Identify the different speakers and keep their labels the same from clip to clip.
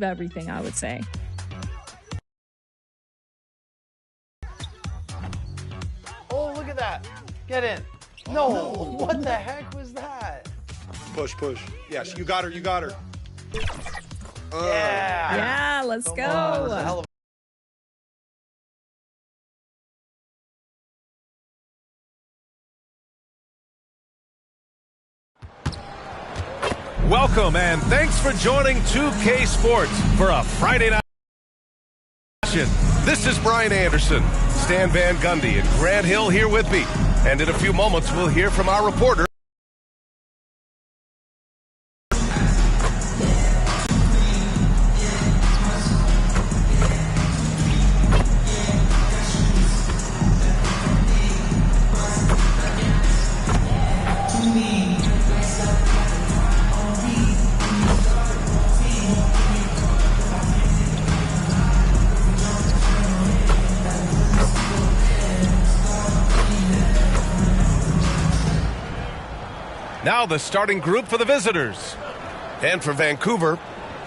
Speaker 1: everything, I would say.
Speaker 2: Oh, look at that. Get in. No, what the heck was that?
Speaker 3: Push, push. Yes, you got her, you got her.
Speaker 2: Yeah.
Speaker 1: Yeah, let's
Speaker 2: Come
Speaker 1: go.
Speaker 2: on, that's a hell of
Speaker 4: Welcome and thanks for joining 2K Sports for a Friday night session. This is Brian Anderson, Stan Van Gundy, and Grant Hill here with me. And in a few moments, we'll hear from our reporter. Now the starting group for the visitors. And for Vancouver,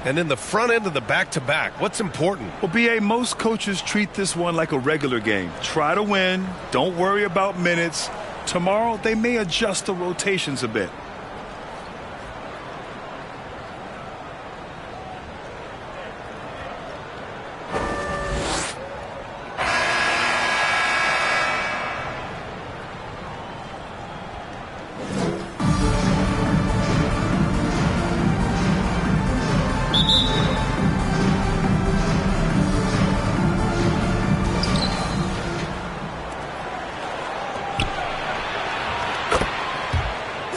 Speaker 4: and in the front end of the back-to-back, what's important?
Speaker 5: Well, BA, most coaches treat this one like a regular game. Try to win. Don't worry about minutes. Tomorrow, they may adjust the rotations a bit.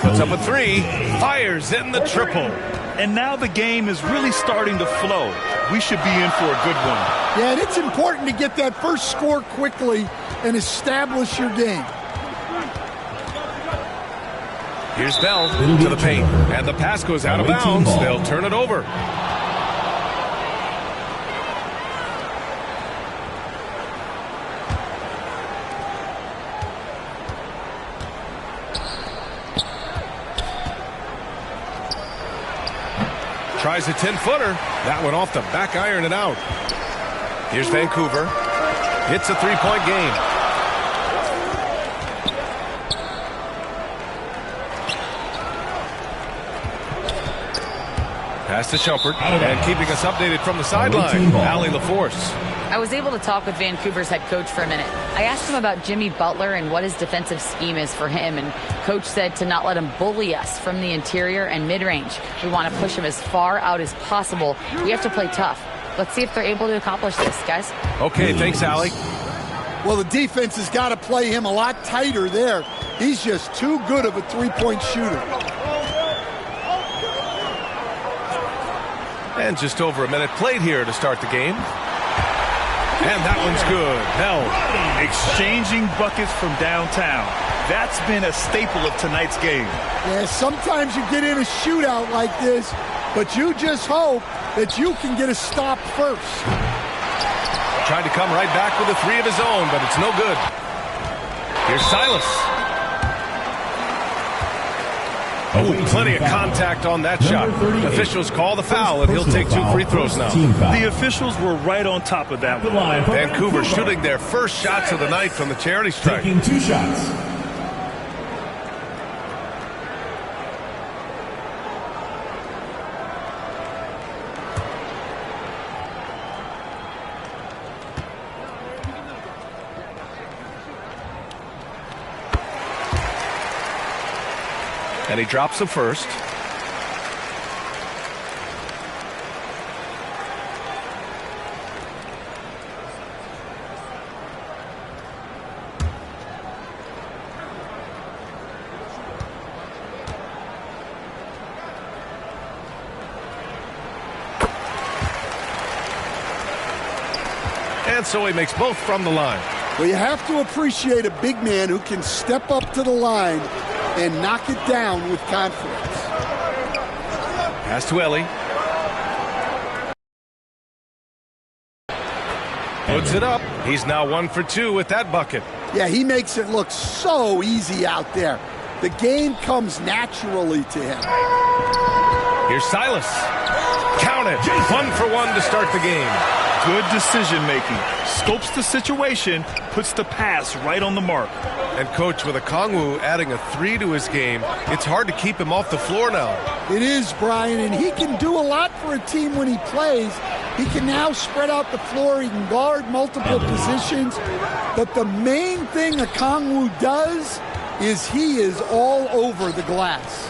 Speaker 4: Puts up a three, fires in the triple.
Speaker 5: And now the game is really starting to flow. We should be in for a good one.
Speaker 6: Yeah, and it's important to get that first score quickly and establish your game.
Speaker 4: Here's Bell to the paint, and the pass goes out of bounds. They'll turn it over. Tries a 10-footer. That one off the back iron and out. Here's Vancouver. Hits a three-point game. Pass to Shumpert. And keeping us updated from the sideline, Allie LaForce.
Speaker 7: I was able to talk with Vancouver's head coach for a minute. I asked him about Jimmy Butler and what his defensive scheme is for him, and coach said to not let him bully us from the interior and mid-range. We want to push him as far out as possible. We have to play tough. Let's see if they're able to accomplish this, guys.
Speaker 4: Okay, thanks, Allie.
Speaker 6: Well, the defense has got to play him a lot tighter there. He's just too good of a three-point shooter.
Speaker 4: And just over a minute played here to start the game. And that one's good. Held.
Speaker 5: Exchanging buckets from downtown. That's been a staple of tonight's game.
Speaker 6: Yeah, sometimes you get in a shootout like this, but you just hope that you can get a stop first.
Speaker 4: Tried to come right back with a three of his own, but it's no good. Here's Silas. Oh, plenty of contact on that shot. Officials call the foul, and he'll take two free throws now.
Speaker 5: The officials were right on top of that one.
Speaker 4: Vancouver shooting their first shots of the night from the charity stripe.
Speaker 8: Taking two shots.
Speaker 4: And he drops the first. And so he makes both from the line.
Speaker 6: Well, you have to appreciate a big man who can step up to the line and knock it down with confidence.
Speaker 4: Pass to Ellie. Puts it up. He's now 1 for 2 with that bucket.
Speaker 6: Yeah, he makes it look so easy out there. The game comes naturally to him.
Speaker 4: Here's Silas. Count it. 1 for 1 to start the game.
Speaker 5: Good decision-making. Scopes the situation, puts the pass right on the mark.
Speaker 4: And, Coach, with Okongwu adding a 3 to his game, it's hard to keep him off the floor now.
Speaker 6: It is, Brian, and he can do a lot for a team when he plays. He can now spread out the floor. He can guard multiple positions. But the main thing Okongwu does is he is all over the glass.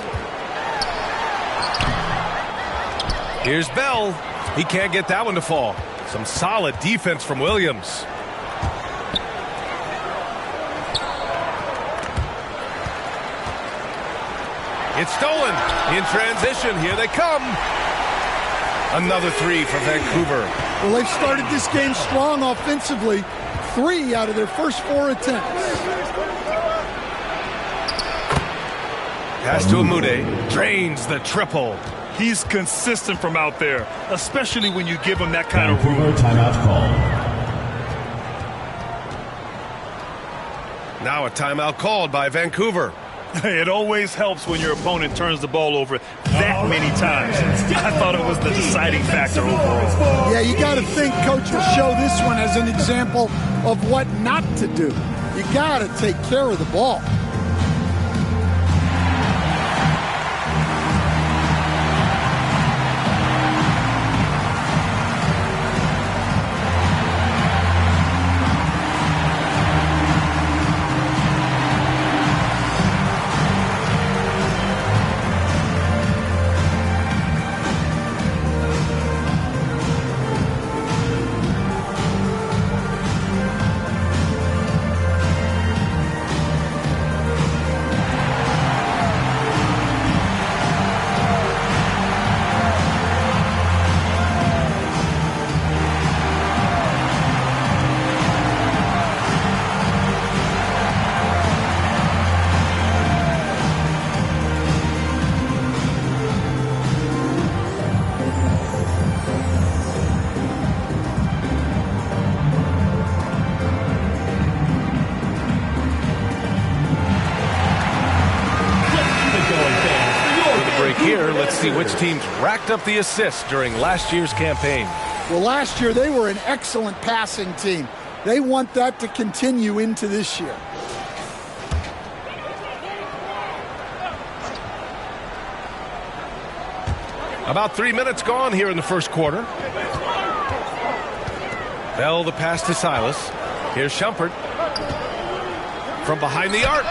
Speaker 4: Here's Bell. He can't get that one to fall. Some solid defense from Williams. It's stolen. In transition. Here they come. Another 3 for Vancouver.
Speaker 6: Well, they've started this game strong offensively. 3 out of their first 4 attempts.
Speaker 4: Pass to Amude. Drains the triple.
Speaker 5: He's consistent from out there, especially when you give him that kind of room.
Speaker 1: Timeout call.
Speaker 4: Now a timeout called by Vancouver.
Speaker 5: It always helps when your opponent turns the ball over that many times. I thought it was the deciding factor overall.
Speaker 6: Yeah, you got to think Coach will show this one as an example of what not to do. You got to take care of the ball.
Speaker 4: Here, let's see which teams racked up the assists during last year's campaign.
Speaker 6: Well, last year they were an excellent passing team. They want that to continue into this year.
Speaker 4: About 3 minutes gone here in the first quarter. Bell the pass to Silas. Here's Shumpert. From behind the arc.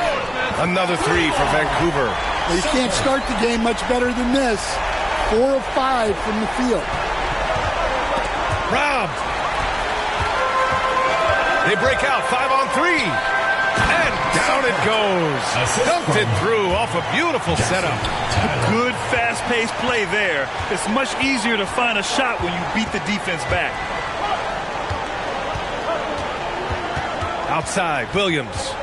Speaker 4: Another 3 for Vancouver.
Speaker 6: Well, you can't start the game much better than this. 4 of 5 from the field.
Speaker 4: Robbed. They break out 5 on 3. And down it goes. Dunked it through off a beautiful setup.
Speaker 5: Good fast-paced play there. It's much easier to find a shot when you beat the defense back.
Speaker 4: Outside, Williams.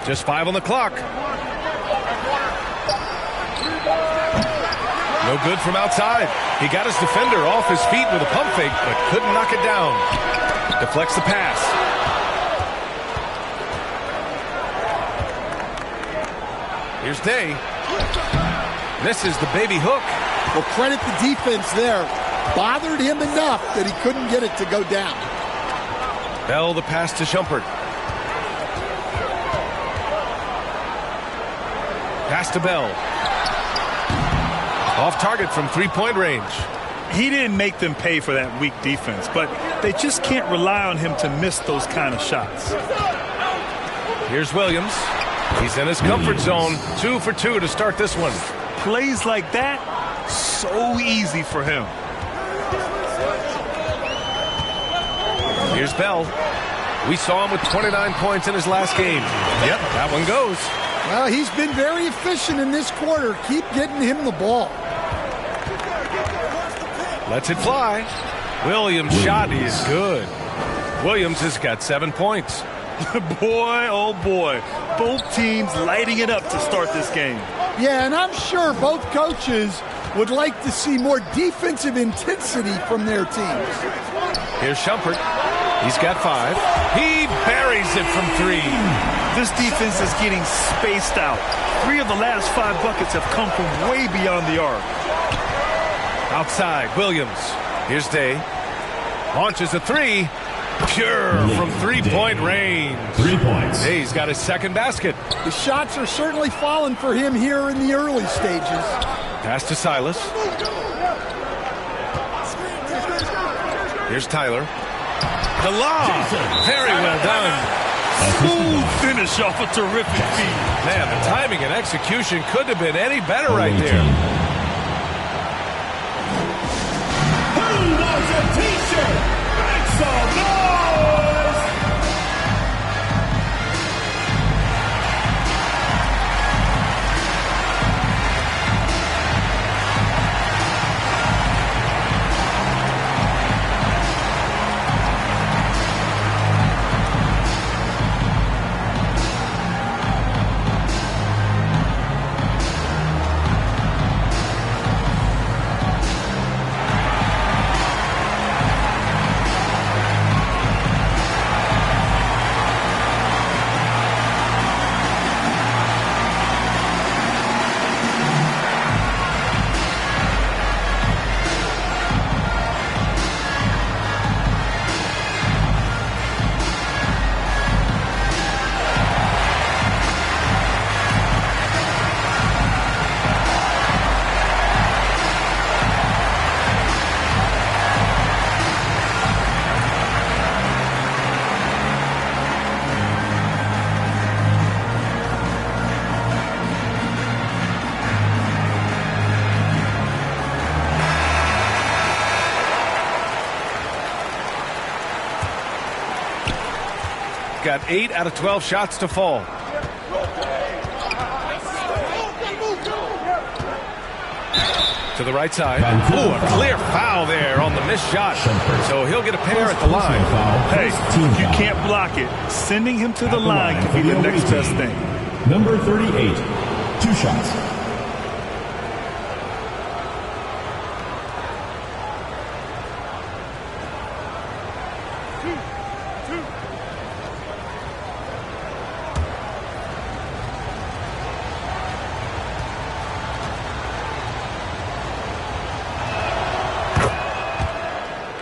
Speaker 4: Just 5 on the clock. No good from outside. He got his defender off his feet with a pump fake, but couldn't knock it down. Deflects the pass. Here's Day. Misses the baby hook.
Speaker 6: Well, credit the defense there. Bothered him enough that he couldn't get it to go down.
Speaker 4: Bell the pass to Shumpert. Pass to Bell. Off target from three-point range.
Speaker 5: He didn't make them pay for that weak defense, but they just can't rely on him to miss those kind of shots.
Speaker 4: Here's Williams. He's in his comfort zone. 2 for 2 to start this one.
Speaker 5: Plays like that, so easy for him.
Speaker 4: Here's Bell. We saw him with 29 points in his last game. Yep, that one goes.
Speaker 6: Well, he's been very efficient in this quarter. Keep getting him the ball.
Speaker 4: Lets it fly. Williams' shot is good. Williams has got 7 points.
Speaker 5: Boy, oh boy. Both teams lighting it up to start this game.
Speaker 6: Yeah, and I'm sure both coaches would like to see more defensive intensity from their teams.
Speaker 4: Here's Shumpert. He's got 5. He buries it from 3.
Speaker 5: This defense is getting spaced out. 3 of the last 5 buckets have come from way beyond the arc.
Speaker 4: Outside, Williams. Here's Day. Launches a 3. Pure from 3-point range.
Speaker 1: 3 points.
Speaker 4: Day's got his second basket.
Speaker 6: The shots are certainly falling for him here in the early stages.
Speaker 4: Pass to Silas. Here's Tyler. The lob. Very well done.
Speaker 5: Smooth finish off a terrific feed.
Speaker 4: Man, the timing and execution couldn't have been any better right there.
Speaker 1: Who wants a t-shirt? Make some noise!
Speaker 4: Got 8 out of 12 shots to fall. To the right side. Oh, a clear foul there on the missed shot. So he'll get a pair at the line.
Speaker 5: Hey, you can't block it. Sending him to the line can be the next best thing.
Speaker 1: Number 38, 2 shots.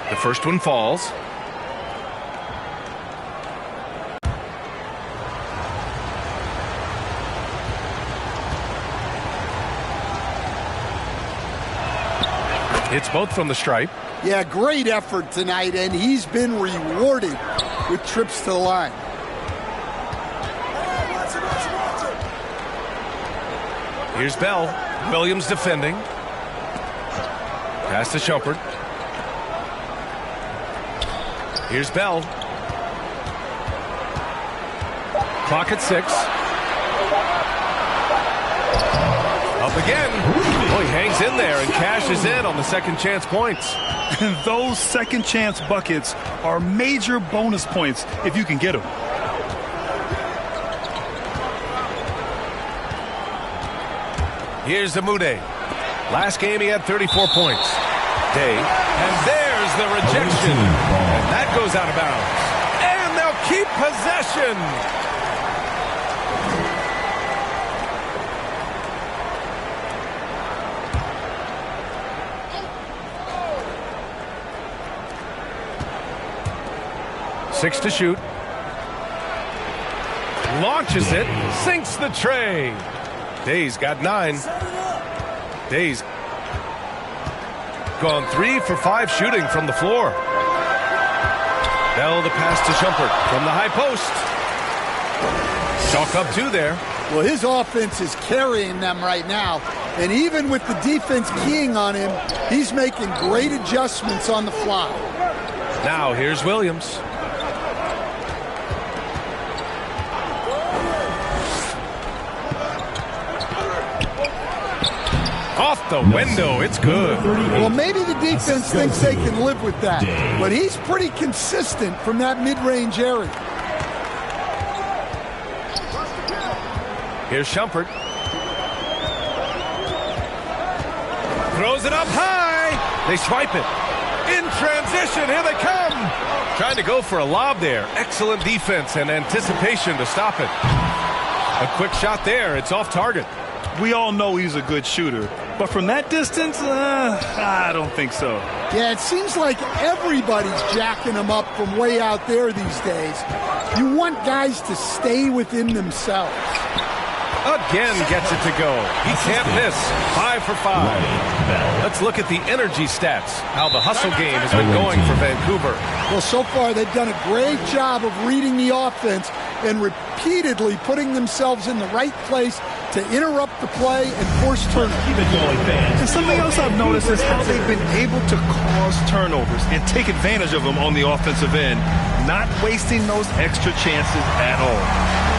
Speaker 4: The first one falls. It's both from the stripe.
Speaker 6: Yeah, great effort tonight, and he's been rewarded with trips to the line.
Speaker 4: Here's Bell. Williams defending. Pass to Shumpert. Here's Bell. Clock at 6. Up again. Oh, he hangs in there and cashes in on the second chance points.
Speaker 5: Those second chance buckets are major bonus points if you can get them.
Speaker 4: Here's Amude. Last game he had 34 points. Day. And there's the rejection. And that goes out of bounds. And they'll keep possession. Six to shoot. Launches it. Sinks the tray. Day's got 9. Day's gone 3 for 5 shooting from the floor. Bell the pass to Shumpert from the high post. Chalk up 2 there.
Speaker 6: Well, his offense is carrying them right now. And even with the defense keying on him, he's making great adjustments on the fly.
Speaker 4: Now here's Williams. Off the window, it's good.
Speaker 6: Well, maybe the defense thinks they can live with that, but he's pretty consistent from that mid-range area.
Speaker 4: Here's Shumpert. Throws it up high. They swipe it. In transition, here they come. Trying to go for a lob there. Excellent defense and anticipation to stop it. A quick shot there. It's off target.
Speaker 5: We all know he's a good shooter, but from that distance, I don't think so.
Speaker 6: Yeah, it seems like everybody's jacking him up from way out there these days. You want guys to stay within themselves.
Speaker 4: Again gets it to go. He can't miss. 5 for 5. Let's look at the energy stats. How the hustle game has been going for Vancouver.
Speaker 6: Well, so far they've done a great job of reading the offense and repeatedly putting themselves in the right place to interrupt the play and force turnovers.
Speaker 1: Keep it going, fans.
Speaker 5: And something else I've noticed is how they've been able to cause turnovers and take advantage of them on the offensive end, not wasting those extra chances at all.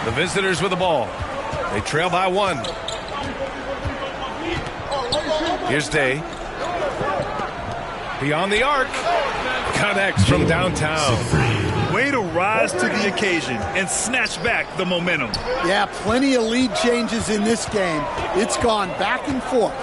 Speaker 4: The visitors with the ball. They trail by 1. Here's Day. Beyond the arc. Connects from downtown.
Speaker 5: Way to rise to the occasion and snatch back the momentum.
Speaker 6: Yeah, plenty of lead changes in this game. It's gone back and forth.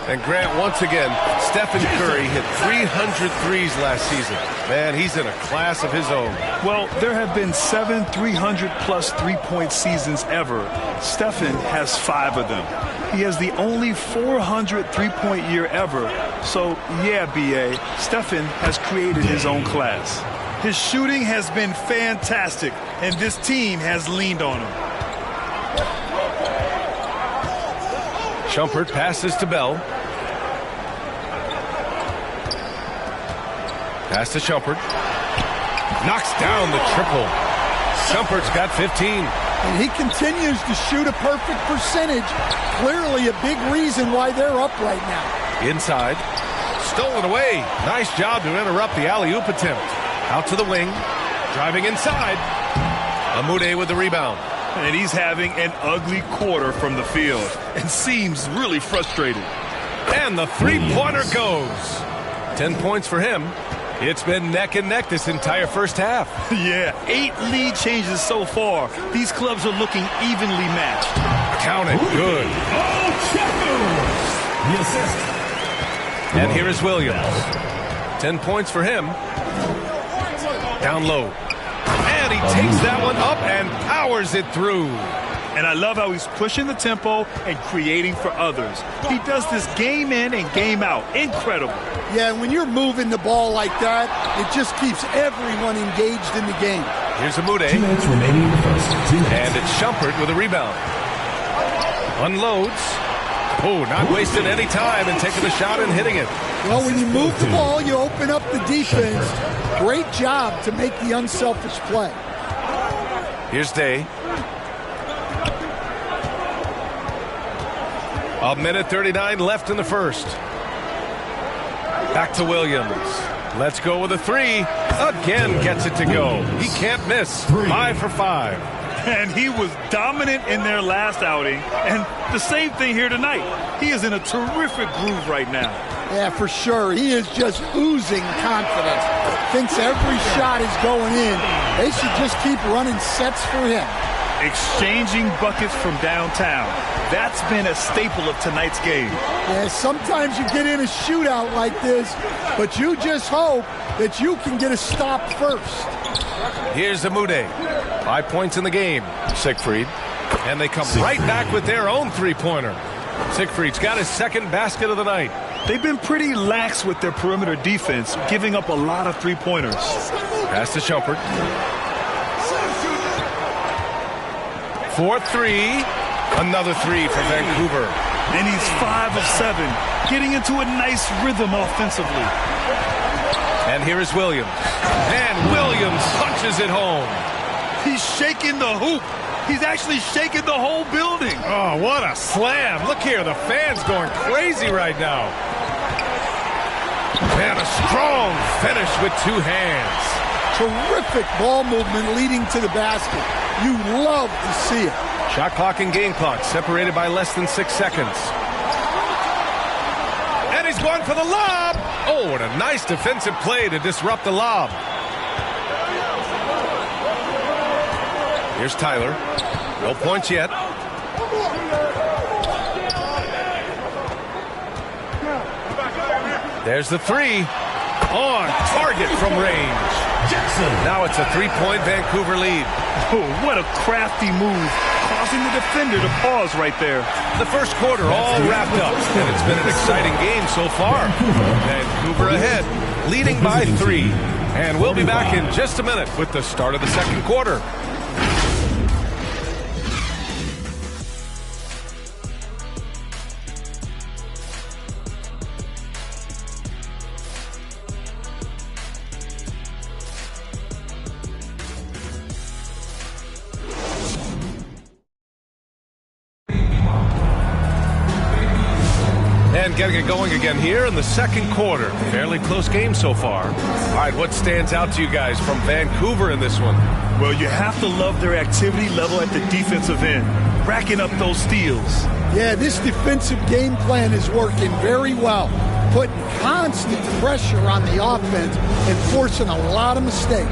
Speaker 4: And Grant, once again, Stephen Curry hit 300 threes last season. Man, he's in a class of his own.
Speaker 5: Well, there have been 7 300-plus three-point seasons ever. Stephen has 5 of them. He has the only 400 three-point year ever. So, yeah, B.A., Stephen has created his own class. His shooting has been fantastic, and this team has leaned on him.
Speaker 4: Shumpert passes to Bell. Pass to Shumpert. Knocks down the triple. Shumpert's got 15.
Speaker 6: And he continues to shoot a perfect percentage. Clearly a big reason why they're up right now.
Speaker 4: Inside. Stolen away. Nice job to interrupt the alley-oop attempt. Out to the wing. Driving inside. Amude with the rebound.
Speaker 5: And he's having an ugly quarter from the field and seems really frustrated.
Speaker 4: And the three-pointer goes. 10 points for him. It's been neck and neck this entire first half.
Speaker 5: Yeah, 8 lead changes so far. These clubs are looking evenly matched.
Speaker 4: Count it. Good.
Speaker 1: The assist.
Speaker 4: And here is Williams. 10 points for him. Down low. And he takes that one up and powers it through.
Speaker 5: And I love how he's pushing the tempo and creating for others. He does this game in and game out. Incredible.
Speaker 6: Yeah, when you're moving the ball like that, it just keeps everyone engaged in the game.
Speaker 4: Here's Amude.
Speaker 1: 2 minutes remaining in the first. 2 minutes.
Speaker 4: And it's Shumpert with a rebound. Unloads. Oh, not wasting any time and taking the shot and hitting it.
Speaker 6: Well, when you move the ball, you open up the defense. Great job to make the unselfish play.
Speaker 4: Here's Day. A minute 39 left in the first. Back to Williams. Let's go with a 3. Again gets it to go. He can't miss. 5 for 5.
Speaker 5: And he was dominant in their last outing. And the same thing here tonight. He is in a terrific groove right now.
Speaker 6: Yeah, for sure. He is just oozing confidence. Thinks every shot is going in. They should just keep running sets for him.
Speaker 5: Exchanging buckets from downtown. That's been a staple of tonight's game.
Speaker 6: Yeah, sometimes you get in a shootout like this, but you just hope that you can get a stop first.
Speaker 4: Here's Amude. 5 points in the game. Siegfried. And they come right back with their own three-pointer. Siegfried's got his second basket of the night.
Speaker 5: They've been pretty lax with their perimeter defense, giving up a lot of three-pointers.
Speaker 4: Pass to Shumpert. 4-3. Another three for Vancouver.
Speaker 5: And he's 5 of 7, getting into a nice rhythm offensively.
Speaker 4: And here is Williams. And Williams punches it home.
Speaker 5: He's shaking the hoop. He's actually shaking the whole building.
Speaker 4: Oh, what a slam. Look here, the fans going crazy right now. And a strong finish with two hands.
Speaker 6: Terrific ball movement leading to the basket. You love to see it.
Speaker 4: Shot clock and game clock separated by less than 6 seconds. And he's going for the lob. Oh, and a nice defensive play to disrupt the lob. Here's Tyler. No points yet. There's the three. On target from range.
Speaker 1: Jackson.
Speaker 4: Now it's a three-point Vancouver lead.
Speaker 5: Oh, what a crafty move, causing the defender to pause right there.
Speaker 4: The first quarter all wrapped up, and it's been an exciting game so far. Vancouver ahead, leading by 3. And we'll be back in just a minute with the start of the second quarter. And getting it going again here in the second quarter. Fairly close game so far. All right, what stands out to you guys from Vancouver in this one?
Speaker 5: Well, you have to love their activity level at the defensive end, racking up those steals.
Speaker 6: Yeah, this defensive game plan is working very well, putting constant pressure on the offense and forcing a lot of mistakes.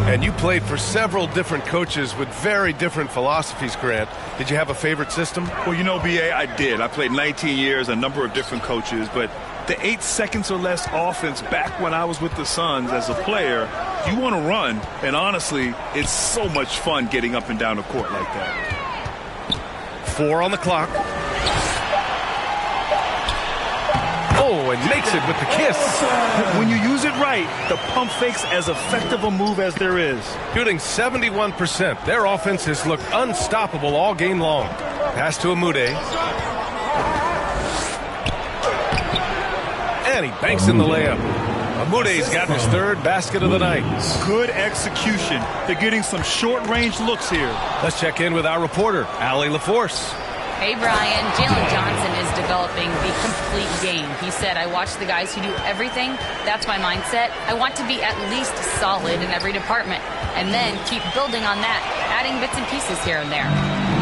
Speaker 4: And you played for several different coaches with very different philosophies, Grant. Did you have a favorite system?
Speaker 5: Well, you know, B.A., I did. I played 19 years, a number of different coaches, but the 8 seconds or less offense back when I was with the Suns as a player, you want to run, and honestly, it's so much fun getting up and down the court like that.
Speaker 4: 4 on the clock. Oh, and makes it with the kiss.
Speaker 5: When you use it right, the pump fake's as effective a move as there is.
Speaker 4: Shooting 71%. Their offense has looked unstoppable all game long. Pass to Amude. And he banks in the layup. Amude's got his third basket of the night.
Speaker 5: Good execution. They're getting some short-range looks here.
Speaker 4: Let's check in with our reporter, Allie LaForce.
Speaker 7: Hey, Brian. Jalen Johnson is developing the complete game. He said, I watch the guys who do everything. That's my mindset. I want to be at least solid in every department and then keep building on that, adding bits and pieces here and there.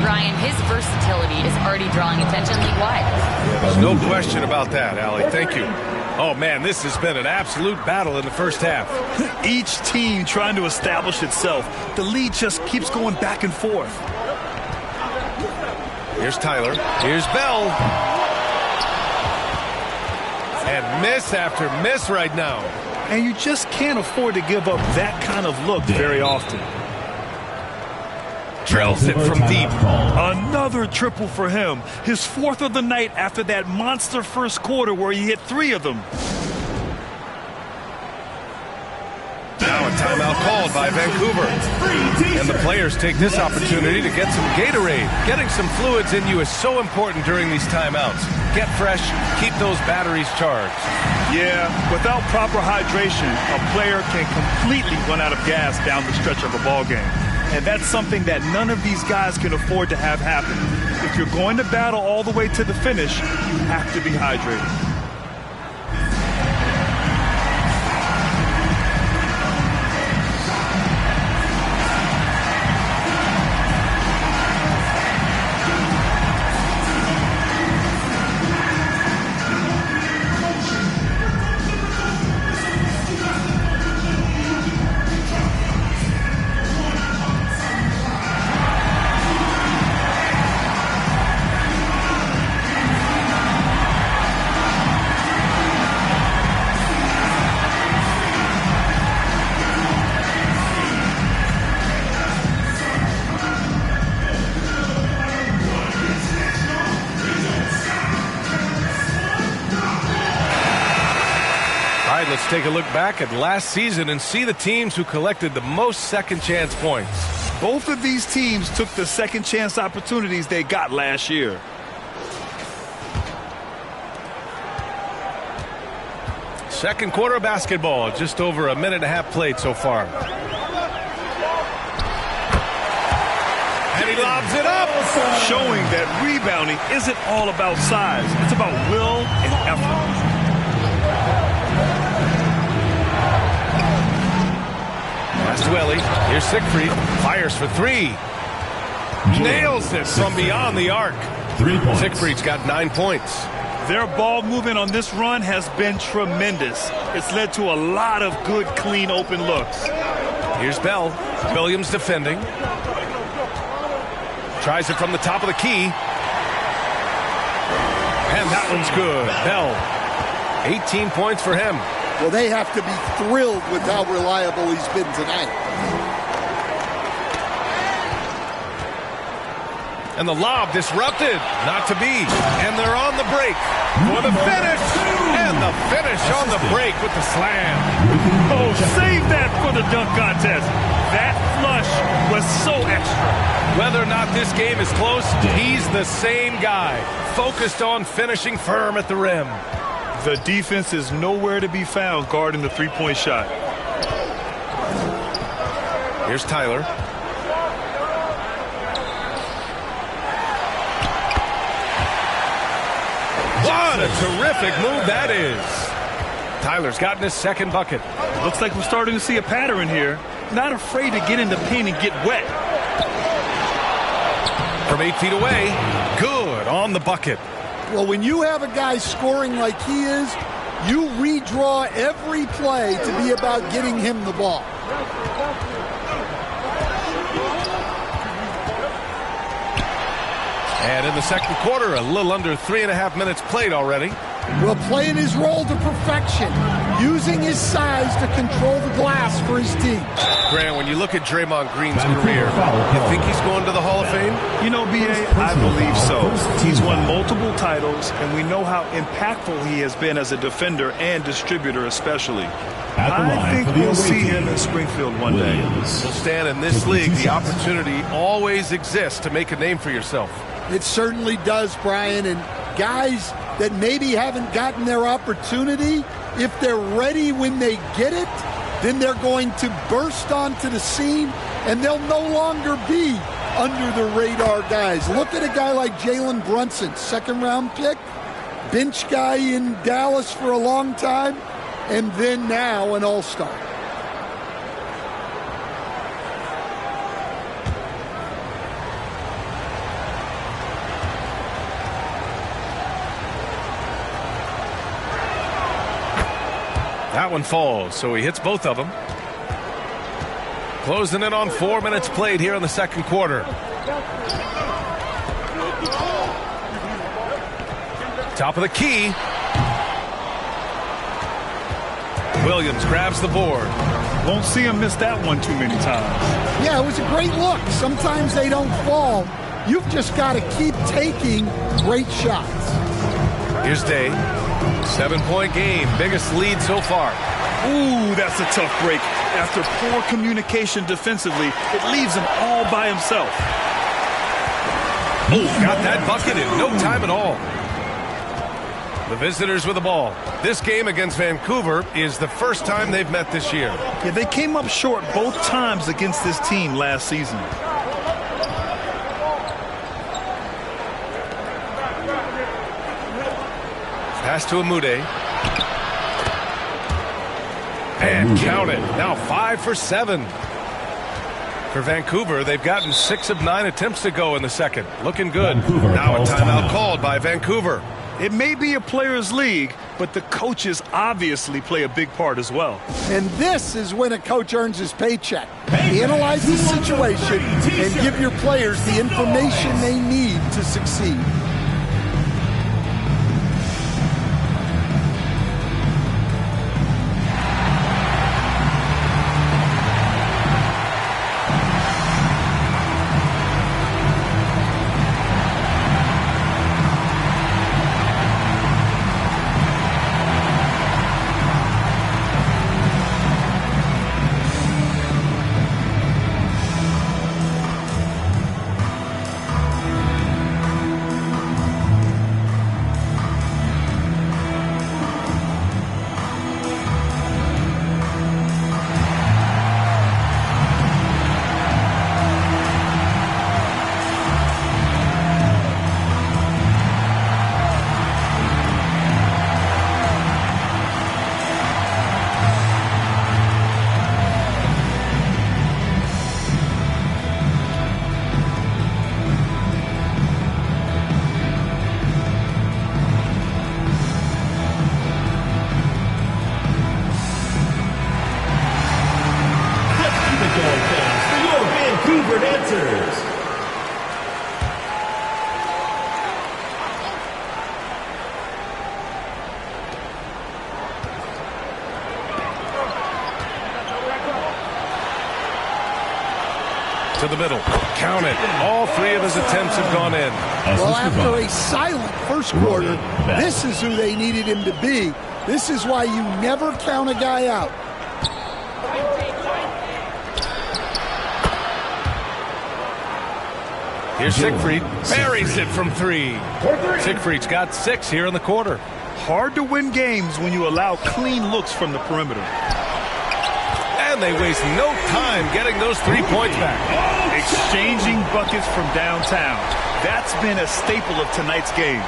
Speaker 7: Brian, his versatility is already drawing attention league-wide.
Speaker 4: There's no question about that, Allie. Thank you. Oh, man, this has been an absolute battle in the first half.
Speaker 5: Each team trying to establish itself. The lead just keeps going back and forth.
Speaker 4: Here's Tyler. Here's Bell. And miss after miss right now.
Speaker 5: And you just can't afford to give up that kind of look very often.
Speaker 4: Drills it from deep.
Speaker 5: Another triple for him. His 4th of the night after that monster first quarter where he hit 3 of them.
Speaker 4: Now a timeout called by Vancouver. And the players take this opportunity to get some Gatorade. Getting some fluids in you is so important during these timeouts. Get fresh, keep those batteries charged.
Speaker 5: Yeah, without proper hydration, a player can completely run out of gas down the stretch of a ball game. And that's something that none of these guys can afford to have happen. If you're going to battle all the way to the finish, you have to be hydrated.
Speaker 4: take a look back at last season and see the teams who collected the most second chance points.
Speaker 5: Both of these teams took the second chance opportunities they got last year.
Speaker 4: Second quarter of basketball, just over a minute and a half played so far. And he lobs it up.
Speaker 5: Showing that rebounding isn't all about size. It's about will and effort.
Speaker 4: Pass to Ellie. Here's Siegfried. Fires for three. Nails it from beyond the arc.
Speaker 1: 3 points.
Speaker 4: Siegfried's got 9 points.
Speaker 5: Their ball movement on this run has been tremendous. It's led to a lot of good, clean, open looks.
Speaker 4: Here's Bell. Williams defending. Tries it from the top of the key. And that one's good. Bell. 18 points for him.
Speaker 6: Well, they have to be thrilled with how reliable he's been tonight.
Speaker 4: And the lob disrupted. Not to be. And they're on the break for the finish. And the finish on the break with the slam.
Speaker 5: Oh, save that for the dunk contest. That flush was so extra.
Speaker 4: Whether or not this game is close, he's the same guy. Focused on finishing firm at the rim.
Speaker 5: The defense is nowhere to be found guarding the three-point shot.
Speaker 4: Here's Tyler. What a terrific move that is. Tyler's gotten his second bucket.
Speaker 5: Looks like we're starting to see a pattern here. Not afraid to get in the paint and get wet.
Speaker 4: From 8 feet away, good on the bucket.
Speaker 6: Well, when you have a guy scoring like he is, you redraw every play to be about getting him the ball.
Speaker 4: And in the second quarter, a little under 3.5 minutes played already.
Speaker 6: Well, playing his role to perfection, using his size to control the glass for his team.
Speaker 4: Grant, when you look at Draymond Green's career, you think he's going to the Hall of Fame?
Speaker 5: You know, B.A., I believe so. He's won multiple titles, and we know how impactful he has been as a defender and distributor especially. I think we'll see him in Springfield one day.
Speaker 4: Well, Stan, in this league, the opportunity always exists to make a name for yourself.
Speaker 6: It certainly does, Brian, and guys that maybe haven't gotten their opportunity, if they're ready when they get it, then they're going to burst onto the scene, and they'll no longer be under the radar guys. Look at a guy like Jalen Brunson, second-round pick, bench guy in Dallas for a long time, and then now an all-star.
Speaker 4: That one falls, so he hits both of them. Closing in on 4 minutes played here in the second quarter. Top of the key. Williams grabs the board.
Speaker 5: Won't see him miss that one too many times.
Speaker 6: Yeah, it was a great look. Sometimes they don't fall. You've just got to keep taking great shots.
Speaker 4: Here's Day. 7-point game. Biggest lead so far.
Speaker 5: Ooh, that's a tough break. After poor communication defensively, it leaves him all by himself.
Speaker 4: Oh, got that bucket in no time at all. The visitors with the ball. This game against Vancouver is the first time they've met this year.
Speaker 5: Yeah, they came up short both times against this team last season.
Speaker 4: Pass to Amude. And count it. Now 5 for 7. For Vancouver, they've gotten 6 of 9 attempts to go in the second. Looking good. Now a timeout called by Vancouver.
Speaker 5: It may be a players' league, but the coaches obviously play a big part as well.
Speaker 6: And this is when a coach earns his paycheck. Analyze the situation and give your players the information they need to succeed.
Speaker 1: Trailblazers.
Speaker 4: To the middle. Count it. All three of his attempts have gone in.
Speaker 6: Well, after a silent first quarter, this is who they needed him to be. This is why you never count a guy out.
Speaker 4: Here's Siegfried. Buries it from three. Siegfried's got 6 here in the quarter.
Speaker 5: Hard to win games when you allow clean looks from the perimeter.
Speaker 4: And they waste no time getting those 3 points back.
Speaker 5: Exchanging buckets from downtown. That's been a staple of tonight's game.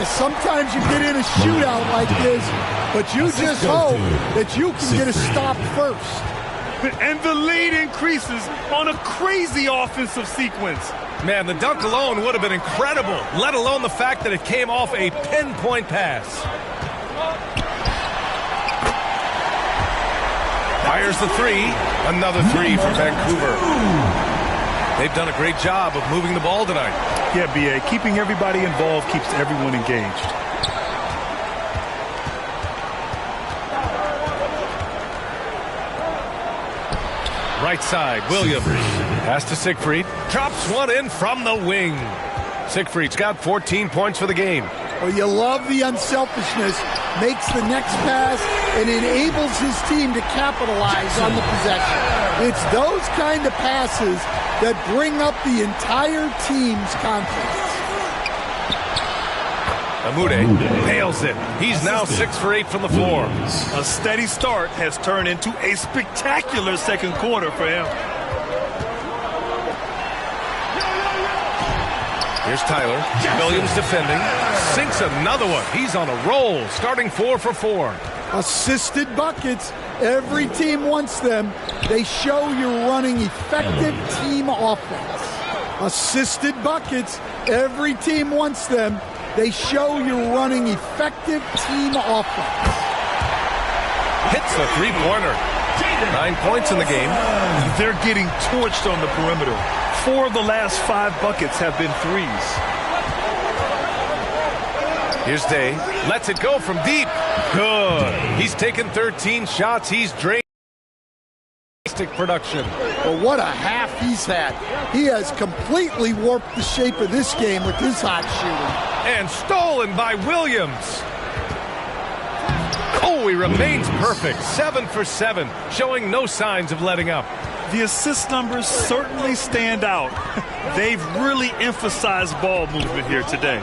Speaker 6: Sometimes you get in a shootout like this, but you just hope that you can get a stop first.
Speaker 5: And the lead increases on a crazy offensive sequence.
Speaker 4: Man, the dunk alone would have been incredible, let alone the fact that it came off a pinpoint pass. Fires the three. Another three for Vancouver. They've done a great job of moving the ball tonight.
Speaker 5: Yeah, B.A., keeping everybody involved keeps everyone engaged.
Speaker 4: Right side, Williams. Pass to Siegfried. Drops one in from the wing. Siegfried's got 14 points for the game.
Speaker 6: Well, you love the unselfishness. Makes the next pass and enables his team to capitalize on the possession. It's those kind of passes that bring up the entire team's confidence.
Speaker 4: Amude nails it. He's now 6 for 8 from the floor.
Speaker 5: A steady start has turned into a spectacular second quarter for him.
Speaker 4: Here's Tyler. Williams defending. Sinks another one. He's on a roll, starting 4 for 4.
Speaker 6: Assisted buckets. Every team wants them. They show you're running effective team offense. Assisted buckets. Every team wants them. They show you're running effective team offense.
Speaker 4: Hits the three-pointer. 9 points in the game.
Speaker 5: They're getting torched on the perimeter. 4 of the last 5 buckets have been threes.
Speaker 4: Here's Day. Lets it go from deep. Good. He's taken 13 shots. He's drained production.
Speaker 6: Well, what a half he's had. He has completely warped the shape of this game with his hot shooting.
Speaker 4: And stolen by Williams. Oh, he remains perfect. 7 for 7, showing no signs of letting up.
Speaker 5: The assist numbers certainly stand out. They've really emphasized ball movement here today.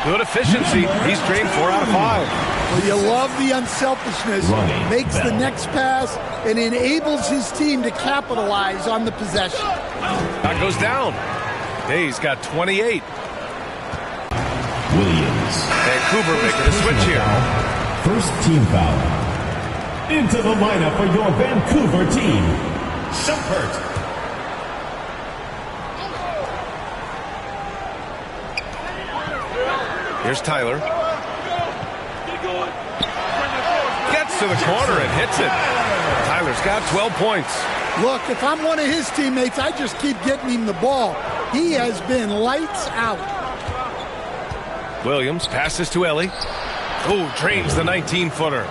Speaker 4: Good efficiency. He's drained 4 out of 5.
Speaker 6: Well, you love the unselfishness. Makes the next pass and enables his team to capitalize on the possession.
Speaker 4: That goes down. Day's got 28.
Speaker 1: Williams.
Speaker 4: Vancouver making a switch here.
Speaker 1: First team foul. Into the lineup for your Vancouver team, Shumpert.
Speaker 4: Here's Tyler. Gets to the corner and hits it. Tyler's got 12 points.
Speaker 6: Look, if I'm one of his teammates, I just keep getting him the ball. He has been lights out.
Speaker 4: Williams passes to Ellie. Oh, drains the 19-footer.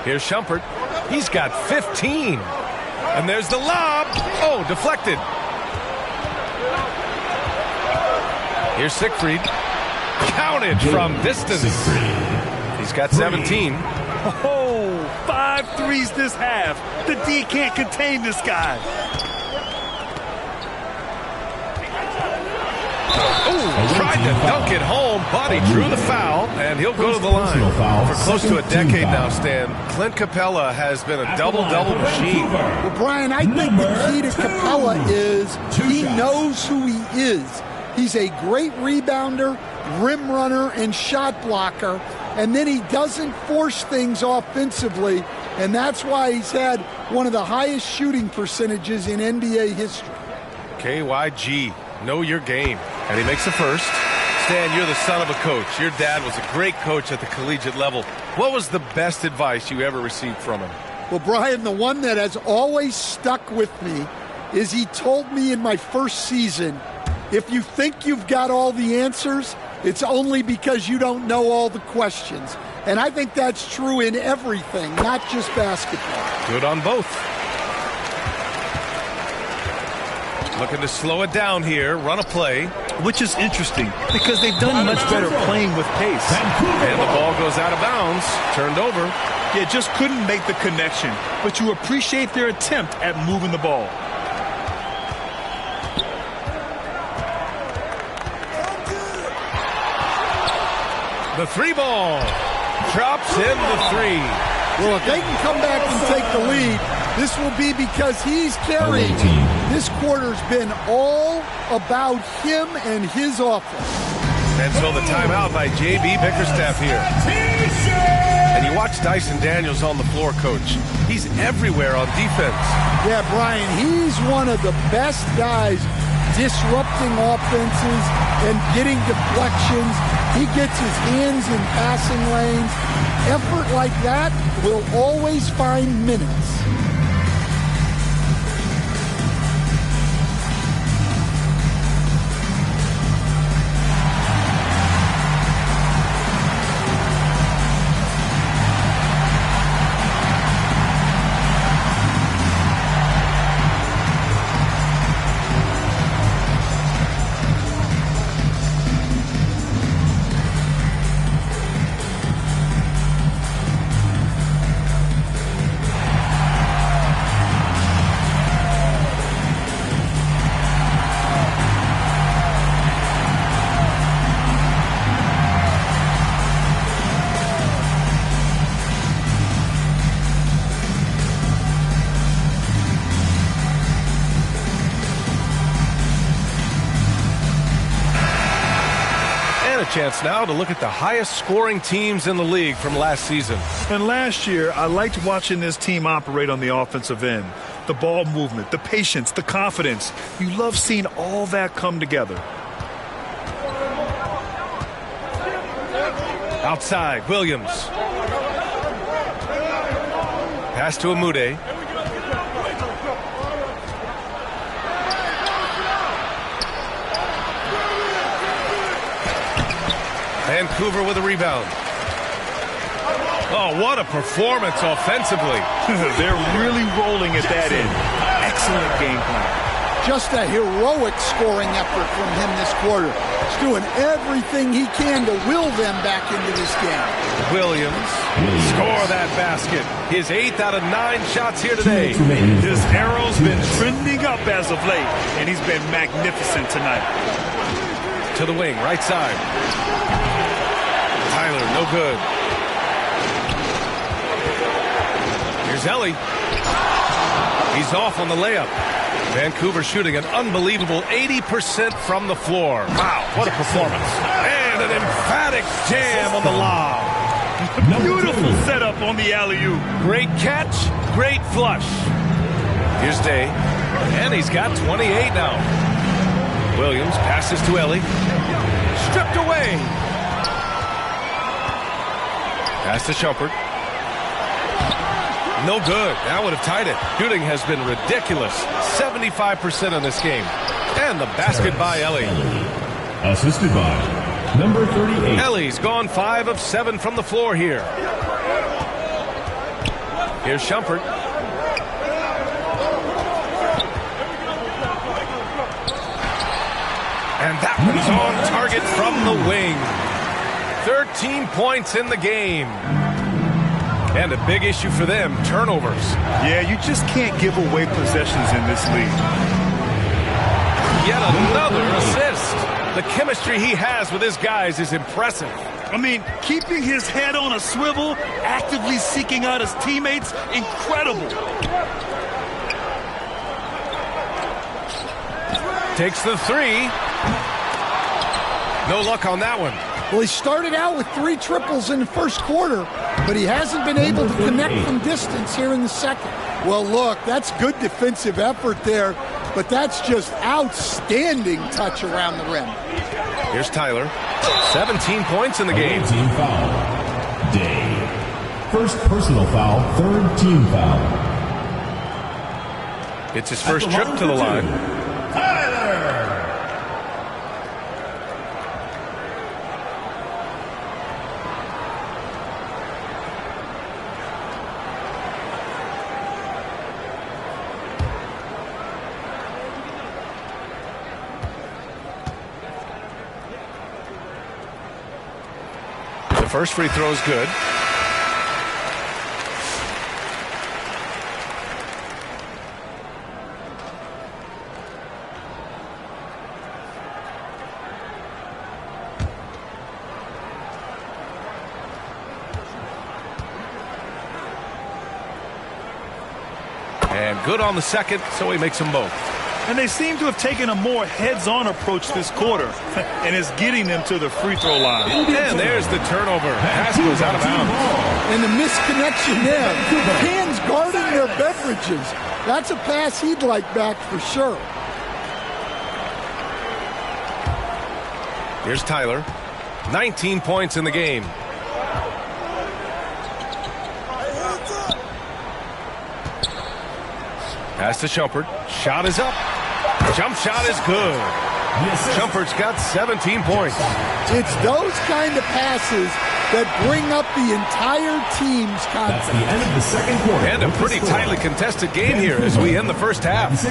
Speaker 4: Here's Shumpert. He's got 15. And there's the lob. Oh, deflected. Here's Siegfried. Counted from distance. He's got 17.
Speaker 5: Oh, 5 threes this half. The D can't contain this guy.
Speaker 4: Oh, tried to dunk it home, but he drew the foul, and he'll go to the line. For close to a decade now, Stan, Clint Capella has been a double-double machine.
Speaker 6: Well, Brian, I think the key to Capella is he knows who he is. He's a great rebounder, rim runner, and shot blocker, and then he doesn't force things offensively, and that's why he's had one of the highest shooting percentages in NBA history.
Speaker 4: KYG, know your game. And he makes the first. Stan, you're the son of a coach. Your dad was a great coach at the collegiate level. What was the best advice you ever received from him?
Speaker 6: Well, Brian, the one that has always stuck with me is he told me in my first season, if you think you've got all the answers, it's only because you don't know all the questions. And I think that's true in everything, not just basketball.
Speaker 4: Good on both. Looking to slow it down here, run a play.
Speaker 5: Which is interesting because they've done much better playing with pace.
Speaker 4: And the ball goes out of bounds, turned over.
Speaker 5: Yeah, just couldn't make the connection. But you appreciate their attempt at moving the ball.
Speaker 4: The three ball. Drops in the three.
Speaker 6: Well, if they can come back and take the lead, this will be because he's carrying. This quarter's been all about him and his offense.
Speaker 4: And so the timeout by J.B. Bickerstaff here. And you watch Dyson Daniels on the floor, Coach. He's everywhere on defense.
Speaker 6: Yeah, Brian, he's one of the best guys disrupting offenses and getting deflections. He gets his hands in passing lanes. Effort like that will always find minutes.
Speaker 4: Chance now to look at the highest scoring teams in the league from last season.
Speaker 5: And last year, I liked watching this team operate on the offensive end. The ball movement, the patience, the confidence. You love seeing all that come together.
Speaker 4: Outside, Williams. Pass to Amude. Vancouver with a rebound. Oh, what a performance offensively.
Speaker 5: They're really rolling at that end. Excellent game plan.
Speaker 6: Just a heroic scoring effort from him this quarter. He's doing everything he can to will them back into this game.
Speaker 4: Williams score that basket. His 8th out of 9 shots here today.
Speaker 5: His arrow's been trending up as of late, and he's been magnificent tonight.
Speaker 4: To the wing, right side. Tyler, no good. Here's Ellie. He's off on the layup. Vancouver shooting an unbelievable 80% from the floor. Wow, what a performance. And an emphatic jam on the lob.
Speaker 5: Beautiful setup on the alley-oop.
Speaker 4: Great catch, great flush. Here's Day. And he's got 28 now. Williams passes to Ellie. Stripped away. Pass to Shumpert. No good. That would have tied it. Shooting has been ridiculous. 75% in this game. And the basket by Ellie.
Speaker 1: Assisted by number 38.
Speaker 4: Ellie's gone 5 of 7 from the floor here. Here's Shumpert. And that one's on target from the wing. 13 points in the game. And a big issue for them, turnovers.
Speaker 5: Yeah, you just can't give away possessions in this league.
Speaker 4: Yet another assist. The chemistry he has with his guys is impressive.
Speaker 5: I mean, keeping his head on a swivel, actively seeking out his teammates, incredible.
Speaker 4: Takes the 3. No luck on that one.
Speaker 6: Well, he started out with 3 triples in the first quarter, but he hasn't been able to connect from distance here in the second. Well, look, that's good defensive effort there, but that's just outstanding touch around the rim.
Speaker 4: Here's Tyler. 17 points in the game.
Speaker 1: Team foul. Day. First personal foul, third team foul.
Speaker 4: It's his first trip to the line.
Speaker 1: Tyler!
Speaker 4: The first free throw is good. And good on the second, so he makes them both.
Speaker 5: And they seem to have taken a more heads-on approach this quarter, and it's getting them to the free throw line.
Speaker 4: And there's the turnover. Pass goes out of bounds.
Speaker 6: And the misconnection there. Hands guarding their beverages. That's a pass he'd like back for sure.
Speaker 4: Here's Tyler. 19 points in the game. Pass to Shumpert. Shot is up. Jump shot is good. Shumpert's got 17 points.
Speaker 6: It's those kind of passes that bring up the entire team's
Speaker 1: That's
Speaker 6: confidence.
Speaker 1: the end of the second quarter.
Speaker 4: And a pretty tightly contested game here as we end the first half.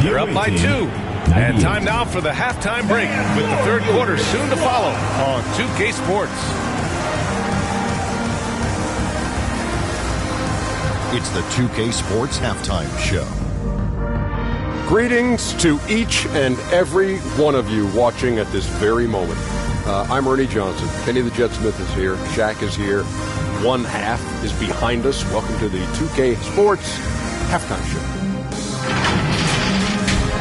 Speaker 4: They're up by 2. And time now for the halftime break with the third quarter soon to follow on 2K Sports.
Speaker 8: It's the 2K Sports Halftime Show.
Speaker 9: Greetings to each and every one of you watching at this very moment. I'm Ernie Johnson. Kenny the Jet Smith is here. Shaq is here. One half is behind us. Welcome to the 2K Sports Halftime Show.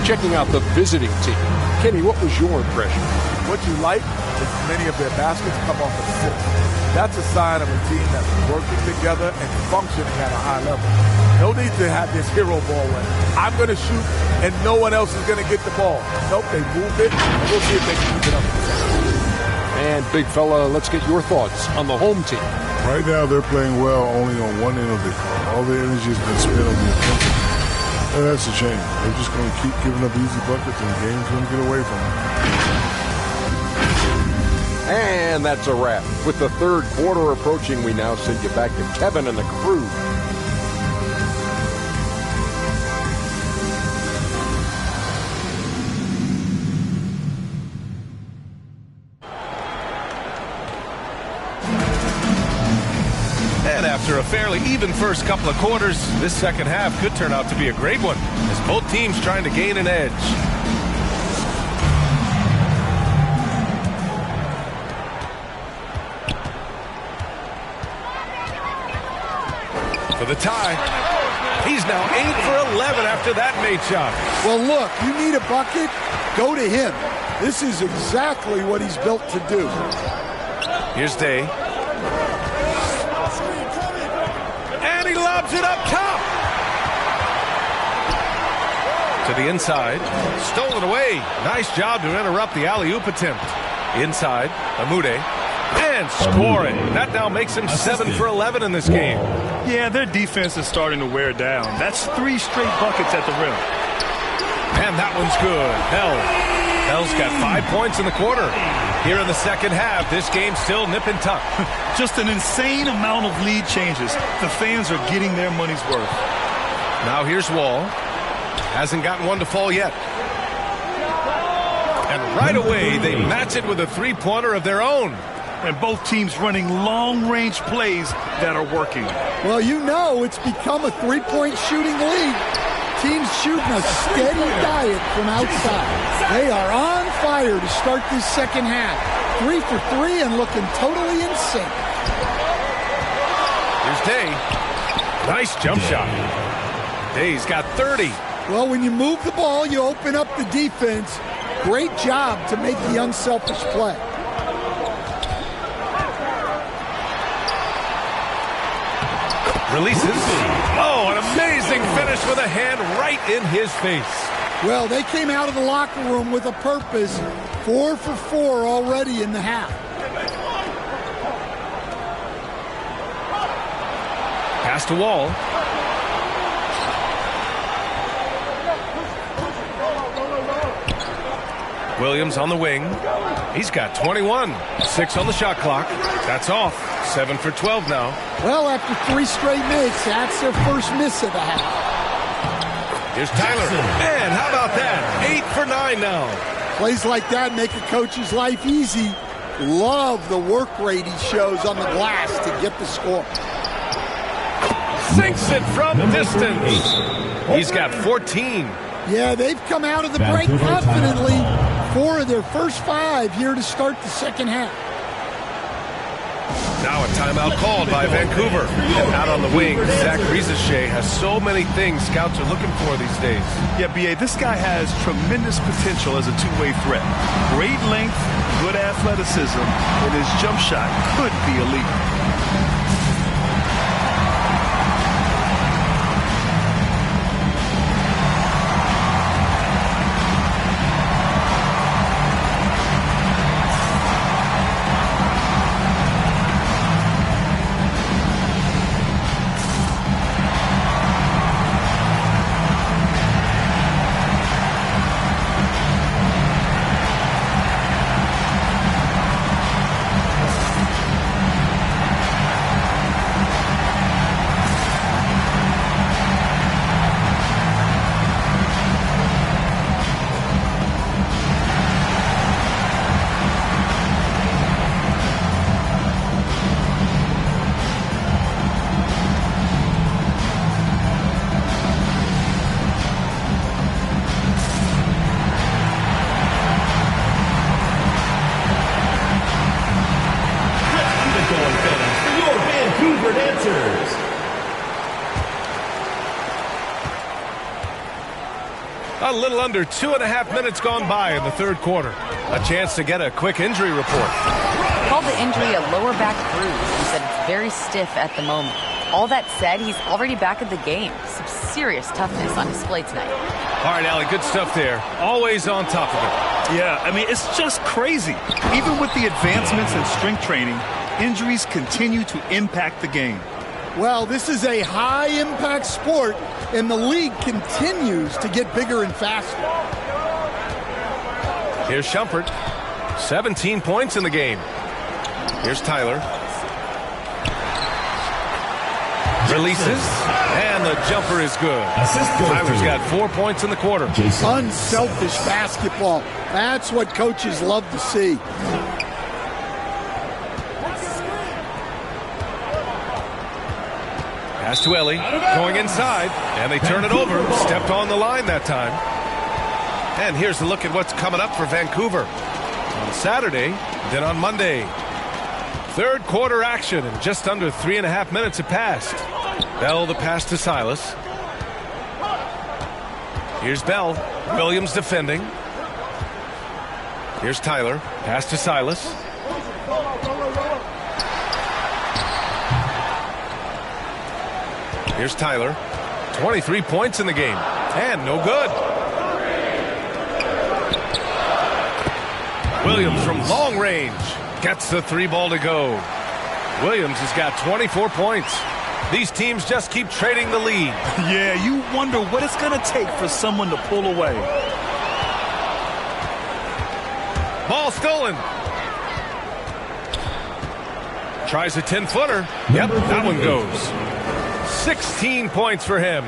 Speaker 9: Checking out the visiting team. Kenny, what was your impression?
Speaker 10: What you like is many of their baskets come off of assists. That's a sign of a team that's working together and functioning at a high level. No need to have this hero ball when I'm going to shoot and no one else is going to get the ball. Nope, they move it, and we'll see if they can keep it up.
Speaker 9: And big fella, let's get your thoughts on the home team.
Speaker 11: Right now, they're playing well only on one end of the court. All the energy has been spent on the offensive. And that's a shame. They're just going to keep giving up easy buckets and the game's going to get away from them.
Speaker 9: And that's a wrap. With the third quarter approaching, we now send you back to Kevin and the crew.
Speaker 4: And after a fairly even first couple of quarters, this second half could turn out to be a great one as both teams trying to gain an edge. For the tie. He's now 8 for 11 after that made shot.
Speaker 6: Well, look, you need a bucket, go to him. This is exactly what he's built to do.
Speaker 4: Here's Day. And he lobs it up top. To the inside. Stolen away. Nice job to interrupt the alley-oop attempt. Inside. Amude. And scoring. That now makes him 7 for 11 in this game.
Speaker 5: Yeah, their defense is starting to wear down. That's 3 straight buckets at the rim.
Speaker 4: And that one's good. Hell's got 5 points in the quarter. Here in the second half, this game's still nip and tuck.
Speaker 5: Just an insane amount of lead changes. The fans are getting their money's worth.
Speaker 4: Now here's Wall. Hasn't gotten one to fall yet. And right away, they match it with a three-pointer of their own.
Speaker 5: And both teams running long-range plays that are working.
Speaker 6: Well, you know it's become a three-point shooting league. Teams shooting a steady diet from outside. They are on fire to start this second half. 3 for 3 and looking totally in sync.
Speaker 4: Here's Day. Nice jump shot. Day's got 30.
Speaker 6: Well, when you move the ball, you open up the defense. Great job to make the unselfish play.
Speaker 4: Releases. Oh, an amazing finish with a hand right in his face.
Speaker 6: Well, they came out of the locker room with a purpose. 4 for 4 already in the half.
Speaker 4: Pass to Wall. Williams on the wing. He's got 21. 6 on the shot clock. That's off. 7 for 12 now.
Speaker 6: Well, after 3 straight makes, that's their first miss of the half.
Speaker 4: Here's Tyler. Man, how about that? 8 for 9 now.
Speaker 6: Plays like that make a coach's life easy. Love the work rate he shows on the glass to get the score.
Speaker 4: Sinks it from distance. He's got 14.
Speaker 6: Yeah, they've come out of the break confidently. 4 of their first 5 here to start the second half.
Speaker 4: Now a timeout called by Vancouver. And out on the wing, Zach Rizachet has so many things scouts are looking for these days.
Speaker 5: Yeah, B.A., this guy has tremendous potential as a two-way threat. Great length, good athleticism, and his jump shot could be elite.
Speaker 4: A little under 2.5 minutes gone by in the third quarter. A chance to get a quick injury report.
Speaker 7: Called the injury a lower back bruise and said it's very stiff at the moment. All that said, he's already back at the game. Some serious toughness on display tonight.
Speaker 4: All right, Allie, good stuff there. Always on top of it.
Speaker 5: Yeah, I mean, it's just crazy. Even with the advancements in strength training, injuries continue to impact the game.
Speaker 6: Well, this is a high-impact sport, and the league continues to get bigger and faster.
Speaker 4: Here's Shumpert. 17 points in the game. Here's Tyler. Releases, and the jumper is good. Tyler's got 4 points in the quarter.
Speaker 6: Unselfish basketball. That's what coaches love to see.
Speaker 4: Pass to Ellie, going inside, and they turn it over. Stepped on the line that time. And here's a look at what's coming up for Vancouver on Saturday, then on Monday. Third quarter action, and just under 3.5 minutes have passed. Bell the pass to Silas. Here's Bell. Williams defending. Here's Tyler. Pass to Silas. Here's Tyler. 23 points in the game. And no good. Williams from long range gets the 3 ball to go. Williams has got 24 points. These teams just keep trading the lead.
Speaker 5: Yeah, you wonder what it's going to take for someone to pull away.
Speaker 4: Ball stolen. Tries a 10-footer. Yep, that one goes. 16 points for him.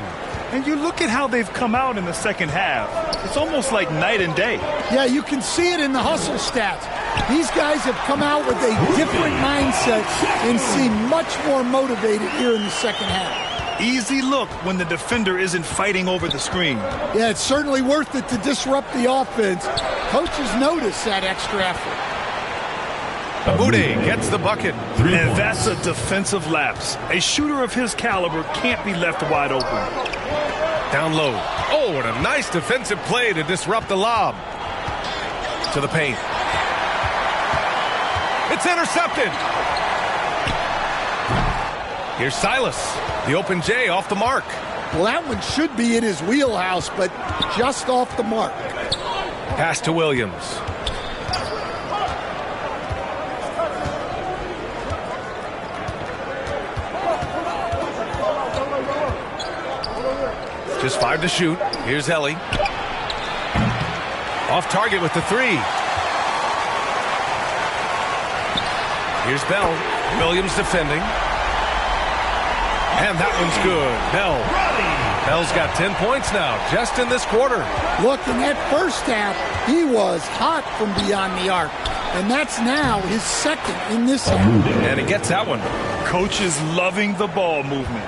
Speaker 5: And you look at how they've come out in the second half. It's almost like night and day.
Speaker 6: Yeah, you can see it in the hustle stats. These guys have come out with a different mindset and seem much more motivated here in the second half.
Speaker 5: Easy look when the defender isn't fighting over the screen.
Speaker 6: Yeah, it's certainly worth it to disrupt the offense. Coaches notice that extra effort.
Speaker 4: Abude gets the bucket.
Speaker 5: And that's a defensive lapse. A shooter of his caliber can't be left wide open.
Speaker 4: Down low. Oh, and a nice defensive play to disrupt the lob. To the paint. It's intercepted. Here's Silas. The open J off the mark.
Speaker 6: Well, that one should be in his wheelhouse, but just off the mark.
Speaker 4: Pass to Williams. Just 5 to shoot. Here's Ellie. Off target with the 3. Here's Bell. Williams defending. And that one's good. Bell's got 10 points now, just in this quarter.
Speaker 6: Look, in that first half, he was hot from beyond the arc. And that's now his second in this half.
Speaker 4: And he gets that one.
Speaker 5: Coach is loving the ball movement.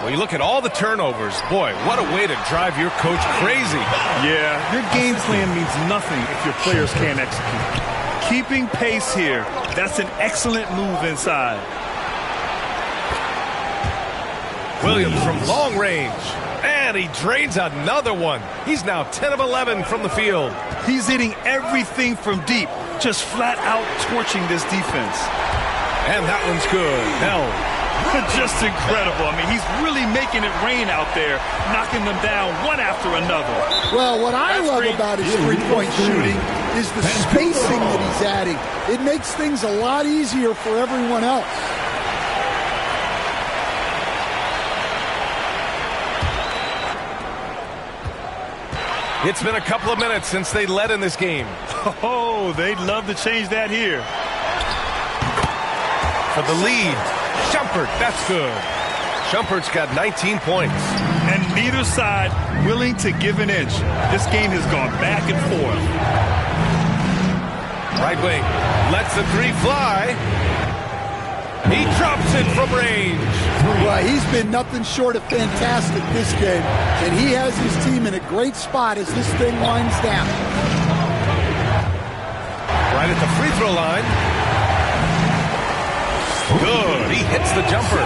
Speaker 4: Well, you look at all the turnovers. Boy, what a way to drive your coach crazy.
Speaker 5: Yeah, your game plan means nothing if your players can't execute. Keeping pace here, that's an excellent move inside.
Speaker 4: Williams from long range. And he drains another one. He's now 10 of 11 from the field.
Speaker 5: He's hitting everything from deep, just flat out torching this defense.
Speaker 4: And that one's good. Bell.
Speaker 5: Just incredible. I mean, he's really making it rain out there, knocking them down one after another.
Speaker 6: Well, what I love about his three-point shooting is the spacing that he's adding. It makes things a lot easier for everyone else.
Speaker 4: It's been a couple of minutes since they led in this game.
Speaker 5: Oh, they'd love to change that here.
Speaker 4: For the lead. Shumpert, that's good. Shumpert's got 19 points.
Speaker 5: And neither side willing to give an inch. This game has gone back and forth.
Speaker 4: Right wing, lets the 3 fly. He drops it from range.
Speaker 6: Well, he's been nothing short of fantastic this game. And he has his team in a great spot as this thing winds down.
Speaker 4: Right at the free throw line. Good. He hits the jumper.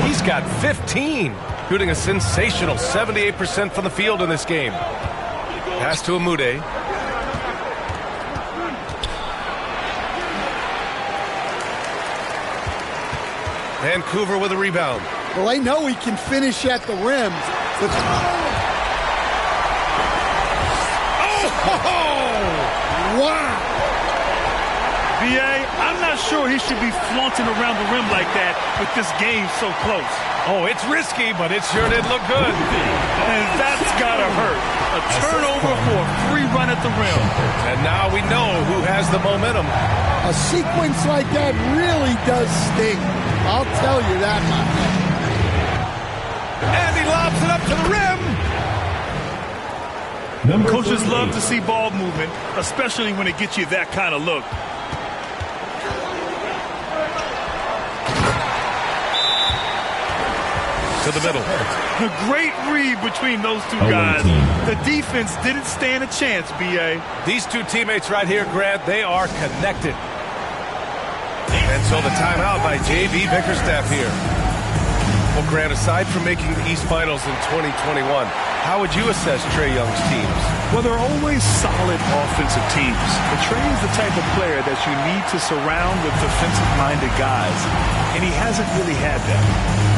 Speaker 4: He's got 15. Shooting a sensational 78% from the field in this game. Pass to Amude. Vancouver with a rebound.
Speaker 6: Well, they know he can finish at the rim. But... Oh! Wow!
Speaker 5: B.A., I'm not sure he should be flaunting around the rim like that with this game so close.
Speaker 4: Oh, it's risky, but it sure did look good.
Speaker 5: And that's gotta hurt. A turnover for a free run at the rim.
Speaker 4: And now we know who has the momentum.
Speaker 6: A sequence like that really does sting. I'll tell you that much.
Speaker 4: And he lobs it up to the rim.
Speaker 5: Coaches love to see ball movement, especially when it gets you that kind of look.
Speaker 4: To the middle.
Speaker 5: A great read between those two guys. The defense didn't stand a chance, B.A.
Speaker 4: These two teammates right here, Grant, they are connected. And so the timeout by J.B. Bickerstaff here. Well, Grant, aside from making the East Finals in 2021, how would you assess Trae Young's teams?
Speaker 5: Well, they're always solid offensive teams. But Trae is the type of player that you need to surround with defensive-minded guys. And he hasn't really had that.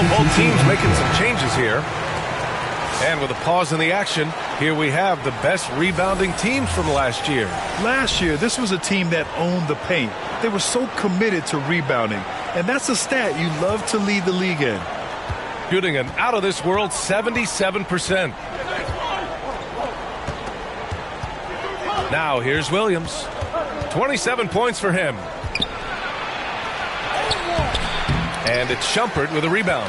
Speaker 4: Both teams making some changes here. And with a pause in the action, here we have the best rebounding teams from last year.
Speaker 5: Last year, this was a team that owned the paint. They were so committed to rebounding. And that's a stat you love to lead the league in.
Speaker 4: Shooting an out-of-this-world 77%. Now here's Williams. 27 points for him. And it's Shumpert with a rebound.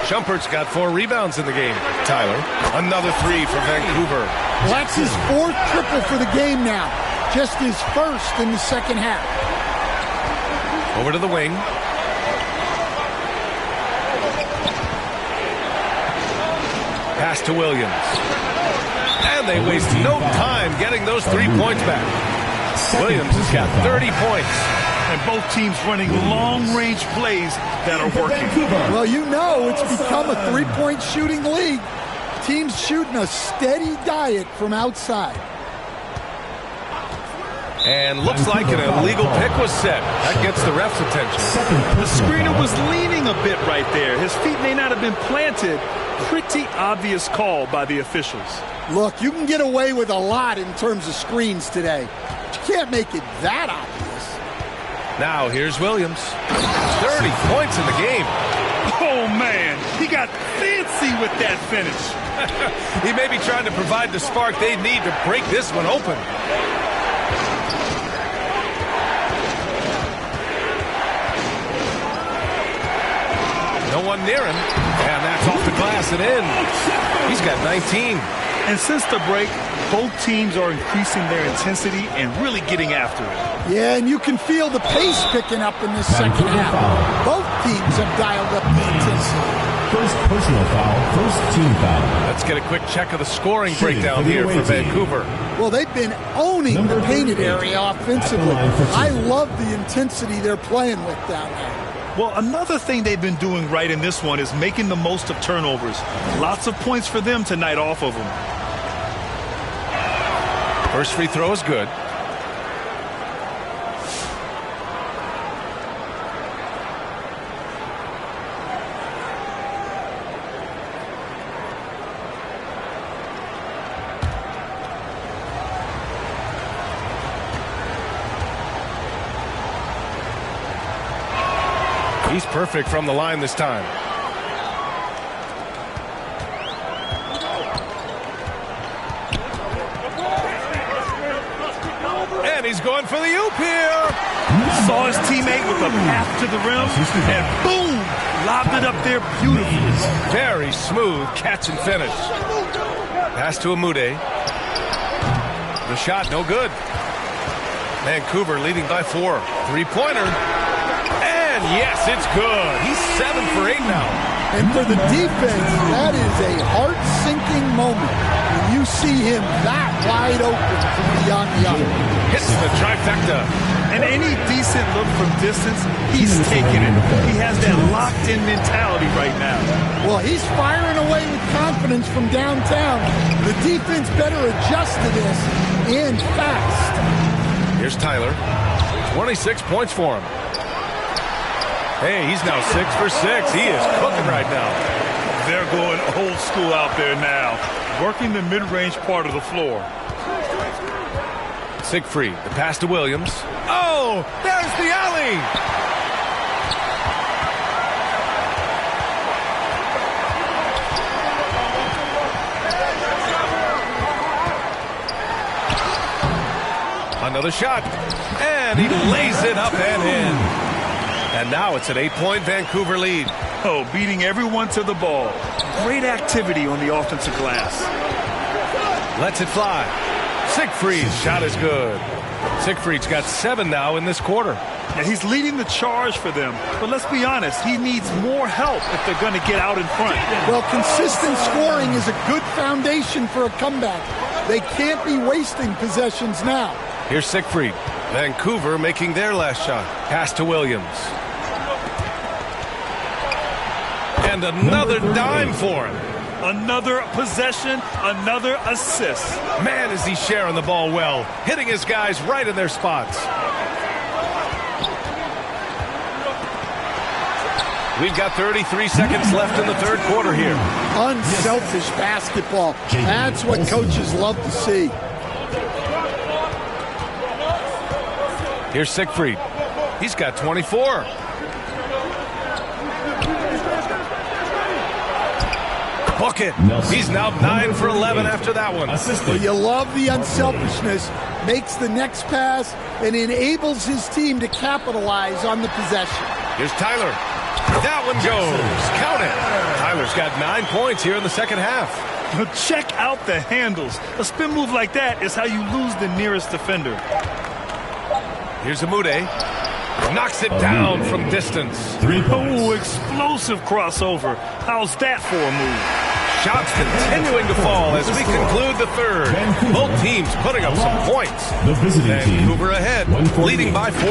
Speaker 4: Shumpert's got 4 rebounds in the game. Tyler, another 3 for Vancouver.
Speaker 6: Well, that's his 4th triple for the game now. Just his 1st in the second half.
Speaker 4: Over to the wing. Pass to Williams. And they waste no time getting those 3 points back. Williams has got 30 points.
Speaker 5: And both teams running long-range plays that are working.
Speaker 6: Well, you know it's become a 3-point shooting league. Teams shooting a steady diet from outside.
Speaker 4: And looks like an illegal pick was set. That gets the ref's attention.
Speaker 5: The screener was leaning a bit right there. His feet may not have been planted. Pretty obvious call by the officials.
Speaker 6: Look, you can get away with a lot in terms of screens today. But you can't make it that obvious.
Speaker 4: Now here's Williams. 30 points in the game.
Speaker 5: Oh, man. He got fancy with that finish.
Speaker 4: He may be trying to provide the spark they need to break this one open. No one near him. And that's off the glass and in. He's got 19.
Speaker 5: And since the break, both teams are increasing their intensity and really getting after it.
Speaker 6: Yeah, and you can feel the pace picking up in this second half. Both teams have dialed up the intensity.
Speaker 1: First personal foul, first team foul.
Speaker 4: Let's get a quick check of the scoring breakdown here for Vancouver.
Speaker 6: Well, they've been owning the painted area offensively. I love the intensity they're playing with down there.
Speaker 5: Well, another thing they've been doing right in this one is making the most of turnovers. Lots of points for them tonight off of them.
Speaker 4: First free throw is good. He's perfect from the line this time. And he's going for the oop here.
Speaker 5: Saw his teammate with a path to the rim, and boom, lobbed it up there beautifully.
Speaker 4: Very smooth catch and finish. Pass to Amude. The shot no good. Vancouver leading by 4. Three-pointer. And yes, it's good. He's 7 for 8 now.
Speaker 6: And for the defense, that is a heart-sinking moment when you see him that wide open from beyond the arc.
Speaker 4: Hits the trifecta.
Speaker 5: And any decent look from distance, he's taking it. He has that locked-in mentality right now.
Speaker 6: Well, he's firing away with confidence from downtown. The defense better adjust to this, and fast.
Speaker 4: Here's Tyler. 26 points for him. Hey, he's now 6 for 6. He is cooking right now.
Speaker 5: They're going old school out there now, working the mid-range part of the floor.
Speaker 4: Siegfried, the pass to Williams. Oh, there's the alley. Another shot, and he lays it up and in. And now it's an 8-point Vancouver lead.
Speaker 5: Oh, beating everyone to the ball. Great activity on the offensive glass.
Speaker 4: Lets it fly. Siegfried's shot is good. Siegfried's got 7 now in this quarter.
Speaker 5: And he's leading the charge for them. But let's be honest, he needs more help if they're going to get out in front.
Speaker 6: Well, consistent scoring is a good foundation for a comeback. They can't be wasting possessions now.
Speaker 4: Here's Siegfried. Vancouver making their last shot. Pass to Williams. And another dime for him.
Speaker 5: Another possession, another assist.
Speaker 4: Man, is he sharing the ball well, hitting his guys right in their spots. We've got 33 seconds left in the third quarter here.
Speaker 6: Unselfish basketball. That's what coaches love to see.
Speaker 4: Here's Siegfried. He's got 24. Book it. He's now 9 for 11 after that one.
Speaker 6: Well, you love the unselfishness. Makes the next pass and enables his team to capitalize on the possession.
Speaker 4: Here's Tyler. That one goes. Count it. Tyler's got 9 points here in the second half.
Speaker 5: Check out the handles. A spin move like that is how you lose the nearest defender.
Speaker 4: Here's Amude. Knocks it down from distance.
Speaker 1: 3 points.
Speaker 5: Oh, explosive crossover. How's that for a move?
Speaker 4: Shots continuing to fall as we conclude the third. Both teams putting up some points.
Speaker 1: The visiting
Speaker 4: Vancouver
Speaker 1: team
Speaker 4: ahead, leading by 4.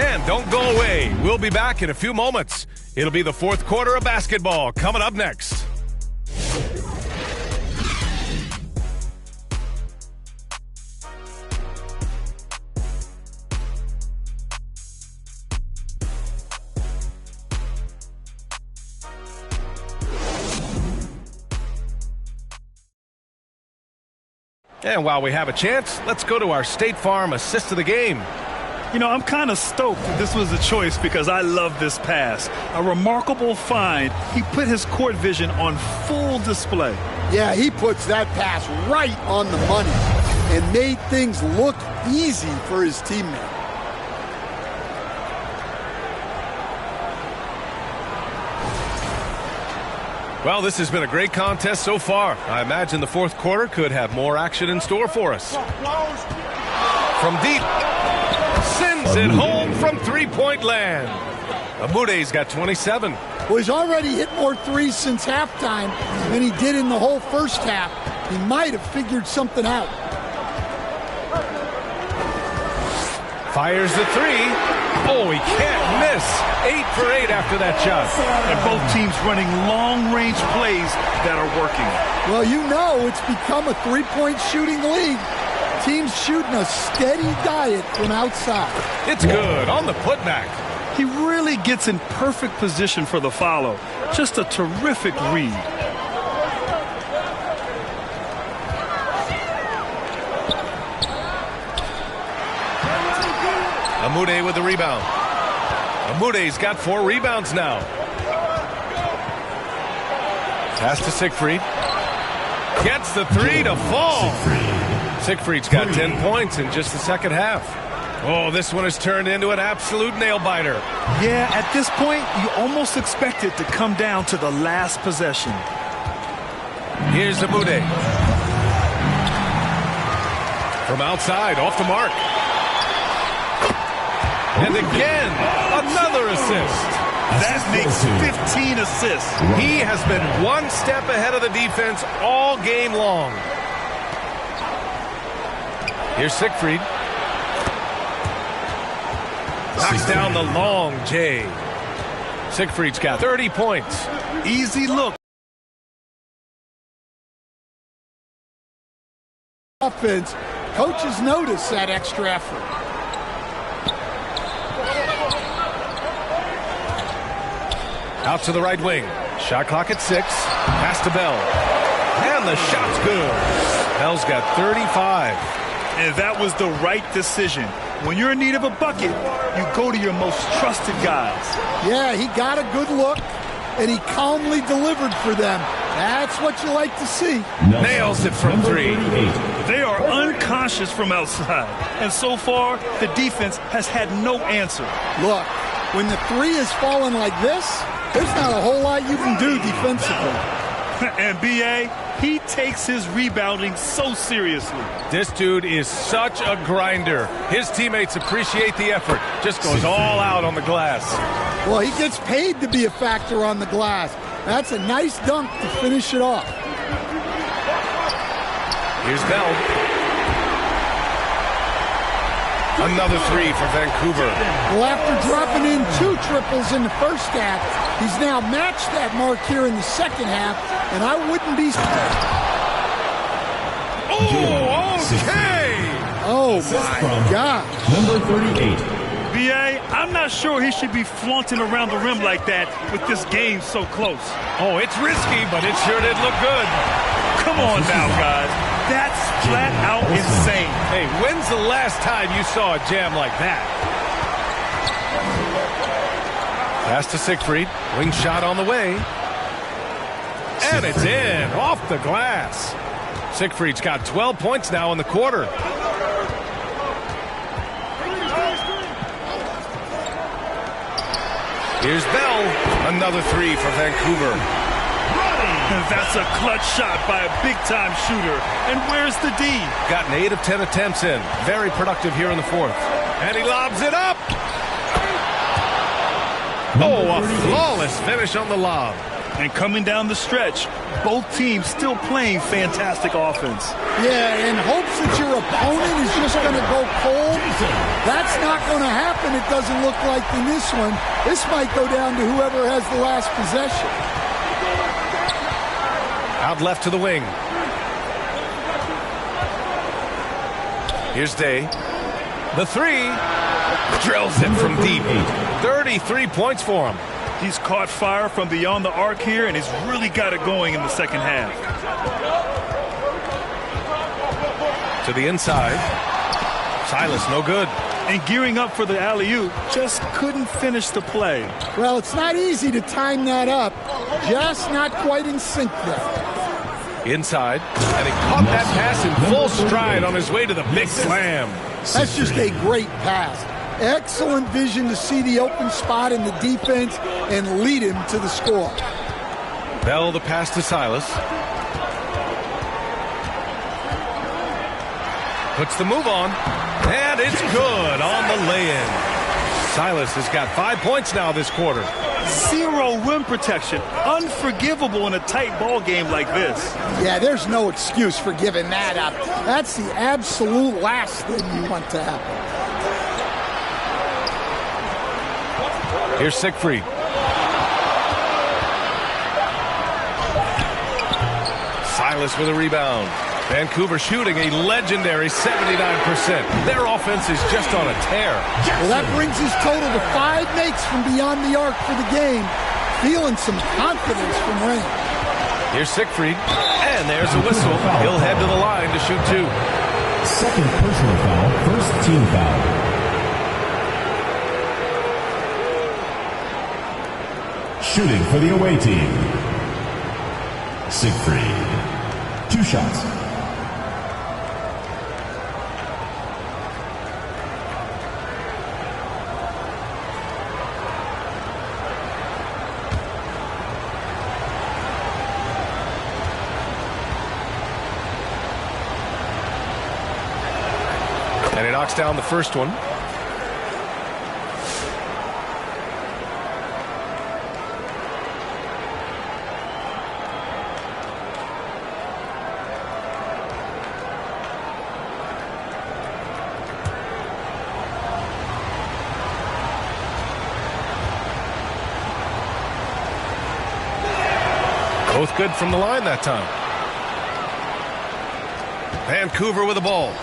Speaker 4: And don't go away. We'll be back in a few moments. It'll be the fourth quarter of basketball coming up next. And while we have a chance, let's go to our State Farm assist of the game.
Speaker 5: You know, I'm kind of stoked that this was a choice because I love this pass. A remarkable find. He put his court vision on full display.
Speaker 6: Yeah, he puts that pass right on the money and made things look easy for his teammate.
Speaker 4: Well, this has been a great contest so far. I imagine the fourth quarter could have more action in store for us. From deep, sends it home from three-point land. Amude's got 27.
Speaker 6: Well, he's already hit more threes since halftime than he did in the whole first half. He might have figured something out.
Speaker 4: Fires the three. Oh, he can't miss. 8 for 8 after that shot.
Speaker 5: And both teams running long-range plays that are working.
Speaker 6: Well, you know it's become a three-point shooting league. Teams shooting a steady diet from outside.
Speaker 4: It's good on the putback.
Speaker 5: He really gets in perfect position for the follow. Just a terrific read.
Speaker 4: Amude with the rebound. Amude's got 4 rebounds now. Pass to Siegfried. Gets the three to fall. Siegfried's got 10 points in just the second half. Oh, this one has turned into an absolute nail-biter.
Speaker 5: Yeah, at this point, you almost expect it to come down to the last possession.
Speaker 4: Here's Amude. From outside, off the mark. And again, another assist.
Speaker 5: That makes 15 assists.
Speaker 4: He has been one step ahead of the defense all game long. Here's Siegfried. Knocks down the long J. Siegfried's got 30 points.
Speaker 5: Easy look.
Speaker 6: Offense, coaches notice that extra effort.
Speaker 4: Out to the right wing. Shot clock at 6. Pass to Bell. And the shot's good. Bell's got 35.
Speaker 5: And that was the right decision. When you're in need of a bucket, you go to your most trusted guys.
Speaker 6: Yeah, he got a good look, and he calmly delivered for them. That's what you like to see.
Speaker 4: Nails it from 3.
Speaker 5: They are unconscious from outside. And so far, the defense has had no answer.
Speaker 6: Look, when the three is falling like this, there's not a whole lot you can do defensively.
Speaker 5: And B.A., he takes his rebounding so seriously.
Speaker 4: This dude is such a grinder. His teammates appreciate the effort. Just goes all out on the glass.
Speaker 6: Well, he gets paid to be a factor on the glass. That's a nice dunk to finish it off.
Speaker 4: Here's Bell. Another 3 for Vancouver.
Speaker 6: Well, after dropping in 2 triples in the first half, he's now matched that mark here in the second half, and I wouldn't be...
Speaker 4: Oh, okay!
Speaker 6: Oh, my gosh.
Speaker 1: Number 38.
Speaker 5: B.A., I'm not sure he should be flaunting around the rim like that with this game so close.
Speaker 4: Oh, it's risky, but it sure did look good.
Speaker 5: Come on now, guys. That's flat out insane.
Speaker 4: Hey, when's the last time you saw a jam like that? Pass to Siegfried. Wing shot on the way. And it's in, off the glass. Siegfried's got 12 points now in the quarter. Here's Bell, another three for Vancouver.
Speaker 5: That's a clutch shot by a big-time shooter. And where's the D?
Speaker 4: Gotten 8 of 10 attempts in. Very productive here in the fourth. And he lobs it up. Oh, a flawless finish on the lob.
Speaker 5: And coming down the stretch, both teams still playing fantastic offense.
Speaker 6: Yeah, in hopes that your opponent is just going to go cold. That's not going to happen, it doesn't look like, in this one. This might go down to whoever has the last possession.
Speaker 4: Out left to the wing. Here's Day. The three. Drills it from deep. 33 points for him.
Speaker 5: He's caught fire from beyond the arc here, and he's really got it going in the second half.
Speaker 4: To the inside. Silas, no good.
Speaker 5: And gearing up for the alley-oop, just couldn't finish the play.
Speaker 6: Well, it's not easy to time that up. Just not quite in sync there.
Speaker 4: Inside, and he caught that pass in full stride on his way to the big slam.
Speaker 6: That's just a great pass. Excellent vision to see the open spot in the defense and lead him to the score.
Speaker 4: Bell the pass to Silas. Puts the move on, and it's good on the lay-in. Silas has got 5 points now this quarter.
Speaker 5: Zero rim protection. Unforgivable in a tight ball game like this.
Speaker 6: Yeah, there's no excuse for giving that up. That's the absolute last thing you want to happen.
Speaker 4: Here's Siegfried. Silas with a rebound. Vancouver shooting a legendary 79%. Their offense is just on a tear.
Speaker 6: Well, that brings his total to 5 makes from beyond the arc for the game. Feeling some confidence from range.
Speaker 4: Here's Siegfried, and there's a whistle. He'll head to the line to shoot 2.
Speaker 1: Second personal foul, first team foul. Shooting for the away team. Siegfried. 2 shots.
Speaker 4: And he knocks down the first one. Both good from the line that time. Vancouver with the ball.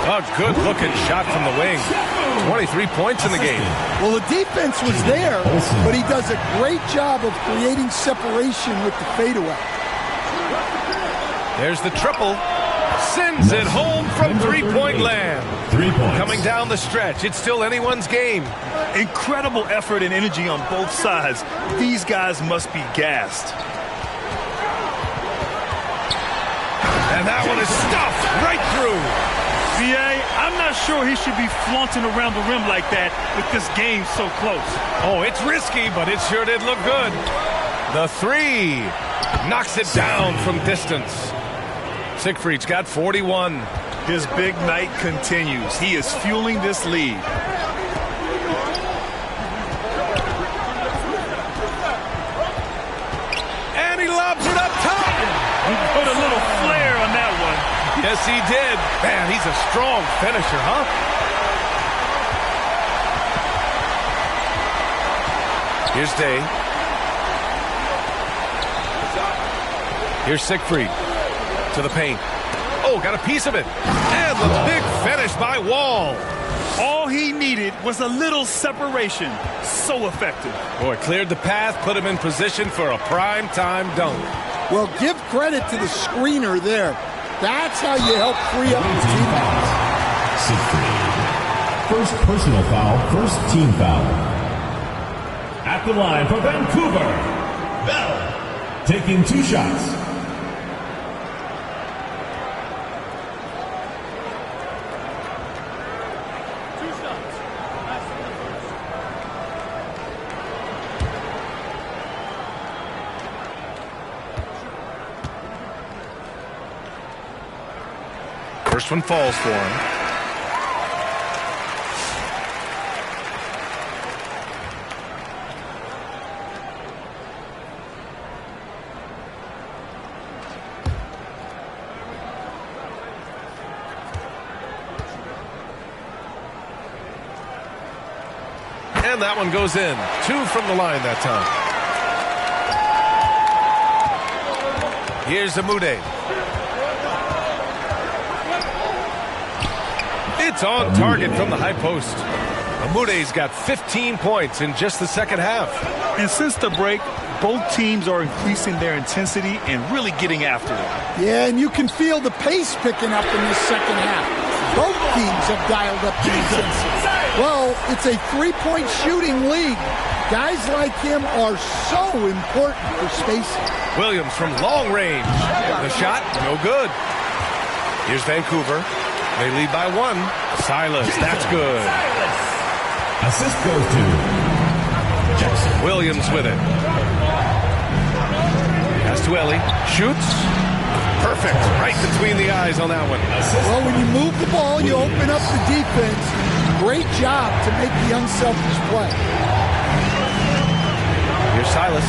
Speaker 4: A good-looking shot from the wing. 23 points in the game.
Speaker 6: Well, the defense was there, but he does a great job of creating separation with the fadeaway.
Speaker 4: There's the triple. Sends it home from three-point land.
Speaker 1: 3 points.
Speaker 4: Coming down the stretch. It's still anyone's game.
Speaker 5: Incredible effort and energy on both sides. These guys must be gassed.
Speaker 4: And that one is stuffed right through.
Speaker 5: B.A., I'm not sure he should be flaunting around the rim like that with this game so close.
Speaker 4: Oh, it's risky, but it sure did look good. The three knocks it down from distance. Siegfried's got 41.
Speaker 5: His big night continues. He is fueling this lead.
Speaker 4: And he lobs it up top.
Speaker 5: He put a little flair on that one.
Speaker 4: Yes, he did. Man, he's a strong finisher, huh? Here's Day. Here's Siegfried to the paint. Oh, got a piece of it. And the big finish by Wall.
Speaker 5: All he needed was a little separation. So effective.
Speaker 4: Boy, cleared the path, put him in position for a prime-time dunk.
Speaker 6: Well, give credit to the screener there. That's how you help free up the team.
Speaker 1: Siegfried. First personal foul, first team foul. At the line for Vancouver, Bell, taking 2 shots.
Speaker 4: First one falls for him. And that one goes in. 2 from the line that time. Here's Amude. It's on target from the high post. Amude's got 15 points in just the second half.
Speaker 5: And since the break, both teams are increasing their intensity and really getting after it.
Speaker 6: Yeah, and you can feel the pace picking up in this second half. Both teams have dialed up the intensity. Well, it's a 3-point shooting league. Guys like him are so important for spacing.
Speaker 4: Williams from long range. The shot, no good. Here's Vancouver. They lead by 1. Silas, that's good.
Speaker 1: Assist goes to Jackson.
Speaker 4: Williams with it. Pass to Ellie. Shoots. Perfect. Right between the eyes on that one.
Speaker 6: Well, when you move the ball, you open up the defense. Great job to make the unselfish play.
Speaker 4: Here's Silas.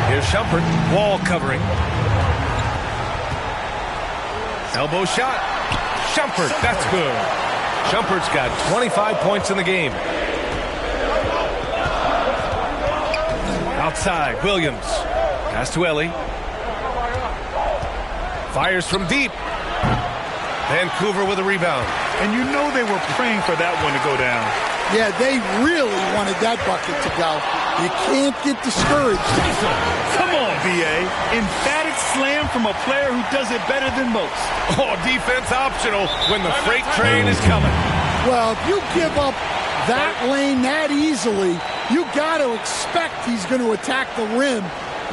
Speaker 4: Here's Shumpert. Wall covering. Elbow shot. Shumpert, that's good. Shumpert's got 25 points in the game. Outside, Williams. Pass to Ellie. Fires from deep. Vancouver with a rebound.
Speaker 5: And you know they were praying for that one to go down.
Speaker 6: Yeah, they really wanted that bucket to go. You can't get discouraged.
Speaker 5: Come on, B.A. Emphatic slam from a player who does it better than most.
Speaker 4: Oh, defense optional when the freight train is coming.
Speaker 6: Well, if you give up that lane that easily, you got to expect he's going to attack the rim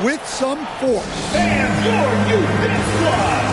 Speaker 6: with some force.
Speaker 1: And your youth squad.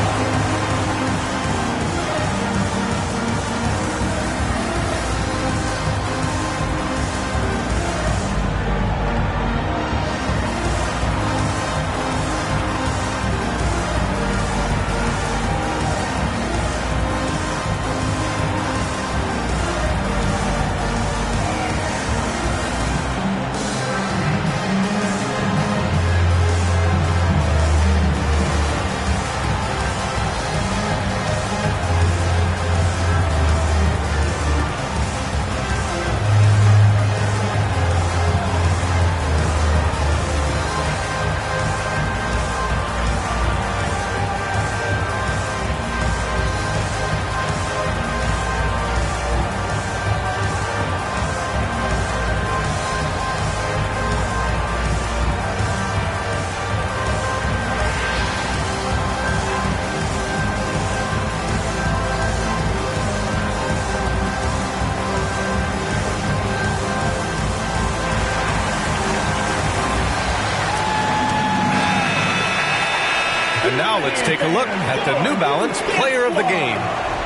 Speaker 4: And now let's take a look at the New Balance Player of the Game.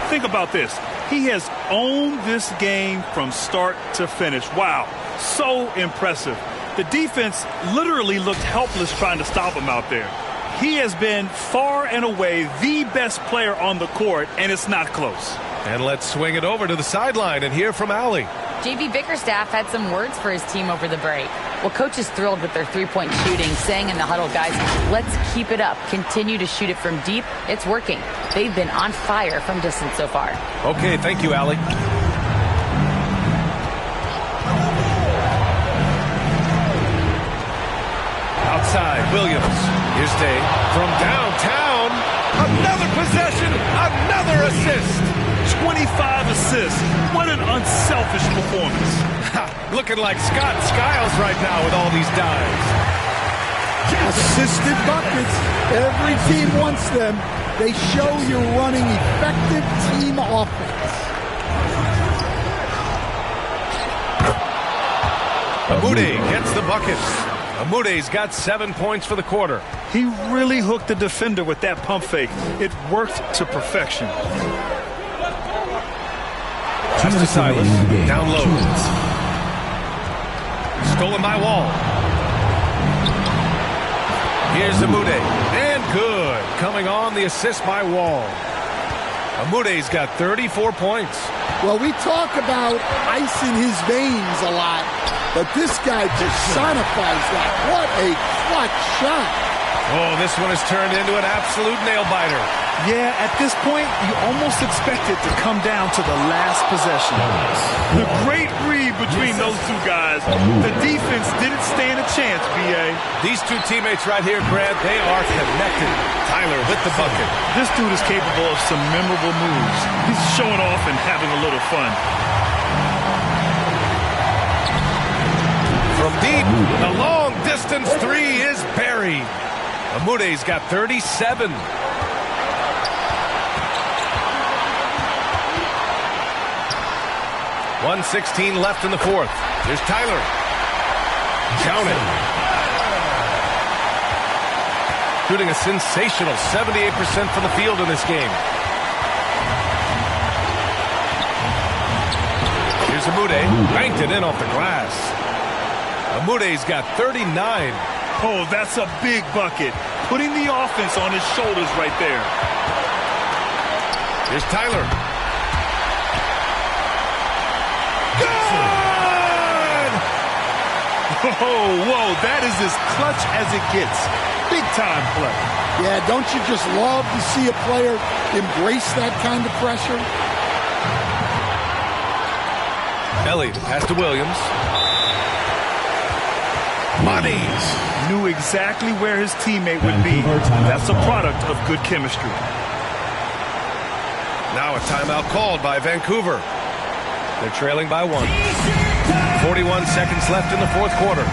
Speaker 5: Think about this. He has owned this game from start to finish. Wow, so impressive. The defense literally looked helpless trying to stop him out there. He has been far and away the best player on the court, and it's not close.
Speaker 4: And let's swing it over to the sideline and hear from Allie.
Speaker 7: JV Bickerstaff had some words for his team over the break. Well, coach is thrilled with their three-point shooting, saying in the huddle, guys, let's keep it up. Continue to shoot it from deep. It's working. They've been on fire from distance so far.
Speaker 4: Okay, thank you, Allie. Outside, Williams. Here's Day from downtown. Another possession, another assist.
Speaker 5: 25 assists. What an unselfish performance.
Speaker 4: Looking like Scott Skiles right now with all these dives.
Speaker 6: Assisted buckets. Every team wants them. They show you're running effective team offense.
Speaker 4: Amude gets the bucket. Amude's got 7 points for the quarter.
Speaker 5: He really hooked the defender with that pump fake. It worked to perfection.
Speaker 4: Pass to Silas. Down low. Stolen by Wall. Here's Amude. And good. Coming on the assist by Wall. Amude's got 34 points.
Speaker 6: Well, we talk about ice in his veins a lot, but this guy personifies that. What a clutch shot.
Speaker 4: Oh, this one has turned into an absolute nail-biter.
Speaker 5: Yeah, at this point, you almost expect it to come down to the last possession. The great read between those two guys. The defense didn't stand a chance, B.A.
Speaker 4: These two teammates right here, Grant, they are connected. Tyler with the bucket.
Speaker 5: This dude is capable of some memorable moves. He's showing off and having a little fun.
Speaker 4: From deep, the long-distance three is buried. Amude's got 37. .116 left in the fourth. Here's Tyler. Count it. Shooting a sensational 78% from the field in this game. Here's Amude. Banked it in off the glass. Amude's got 39.
Speaker 5: Oh, that's a big bucket. Putting the offense on his shoulders right there.
Speaker 4: Here's Tyler. Good!
Speaker 5: Whoa, that is as clutch as it gets. Big time play.
Speaker 6: Yeah, don't you just love to see a player embrace that kind of pressure?
Speaker 4: Elliott pass to Williams. Monies
Speaker 5: knew exactly where his teammate would be. That's a product of good chemistry.
Speaker 4: Now a timeout called by Vancouver. They're trailing by 1. 41 seconds left in the fourth quarter.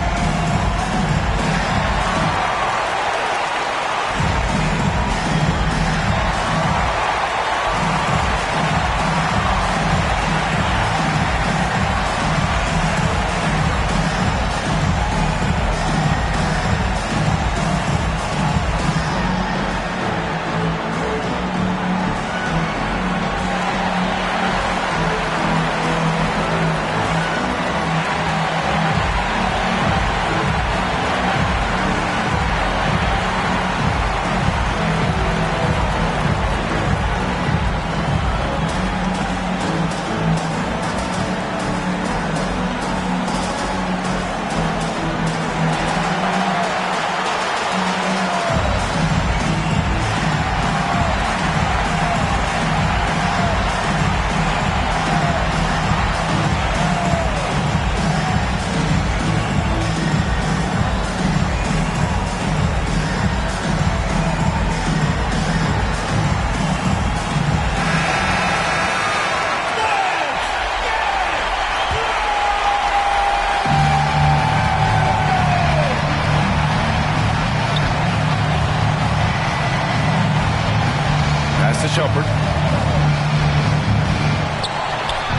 Speaker 4: Shumpert.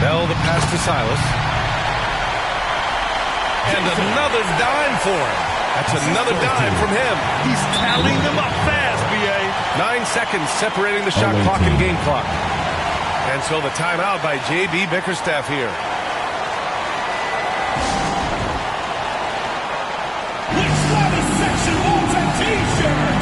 Speaker 4: Bell the pass to Silas. And another dime for him. That's another dime from him.
Speaker 5: He's tallying them up fast, B.A.
Speaker 4: 9 seconds separating the shot clock and game clock. And so the timeout by J.B. Bickerstaff here.
Speaker 1: Section Ultra T-shirt.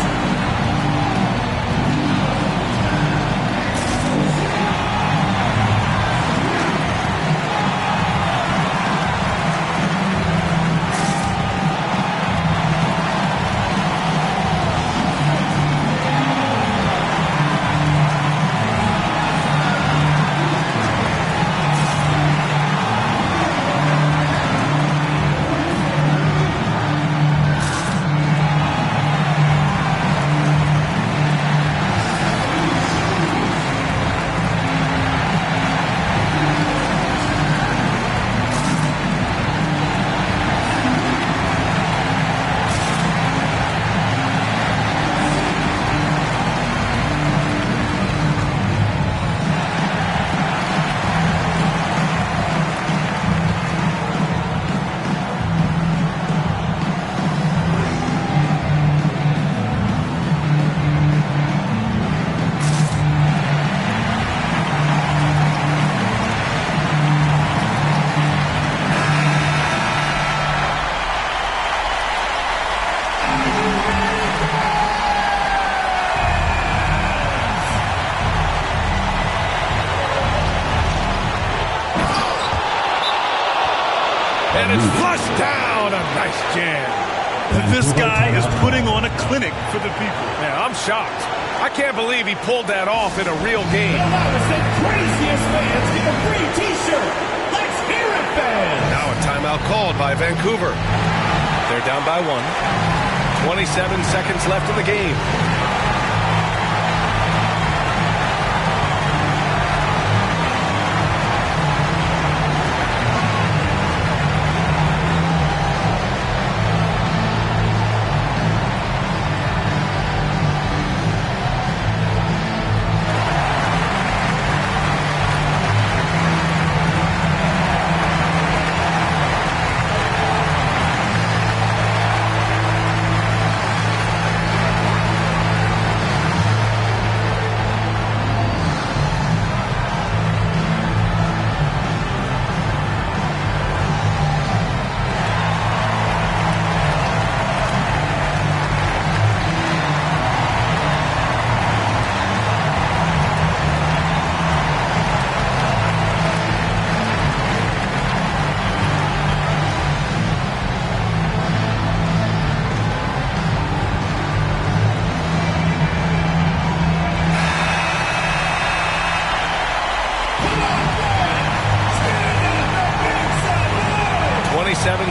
Speaker 4: And it's flushed down. A nice jam.
Speaker 5: This guy is putting on a clinic for the people.
Speaker 4: Man, I'm shocked. I can't believe he pulled that off in a real game.
Speaker 1: The craziest fans get a free T-shirt. Let's hear it, fans.
Speaker 4: Now a timeout called by Vancouver. They're down by 1. 27 seconds left in the game.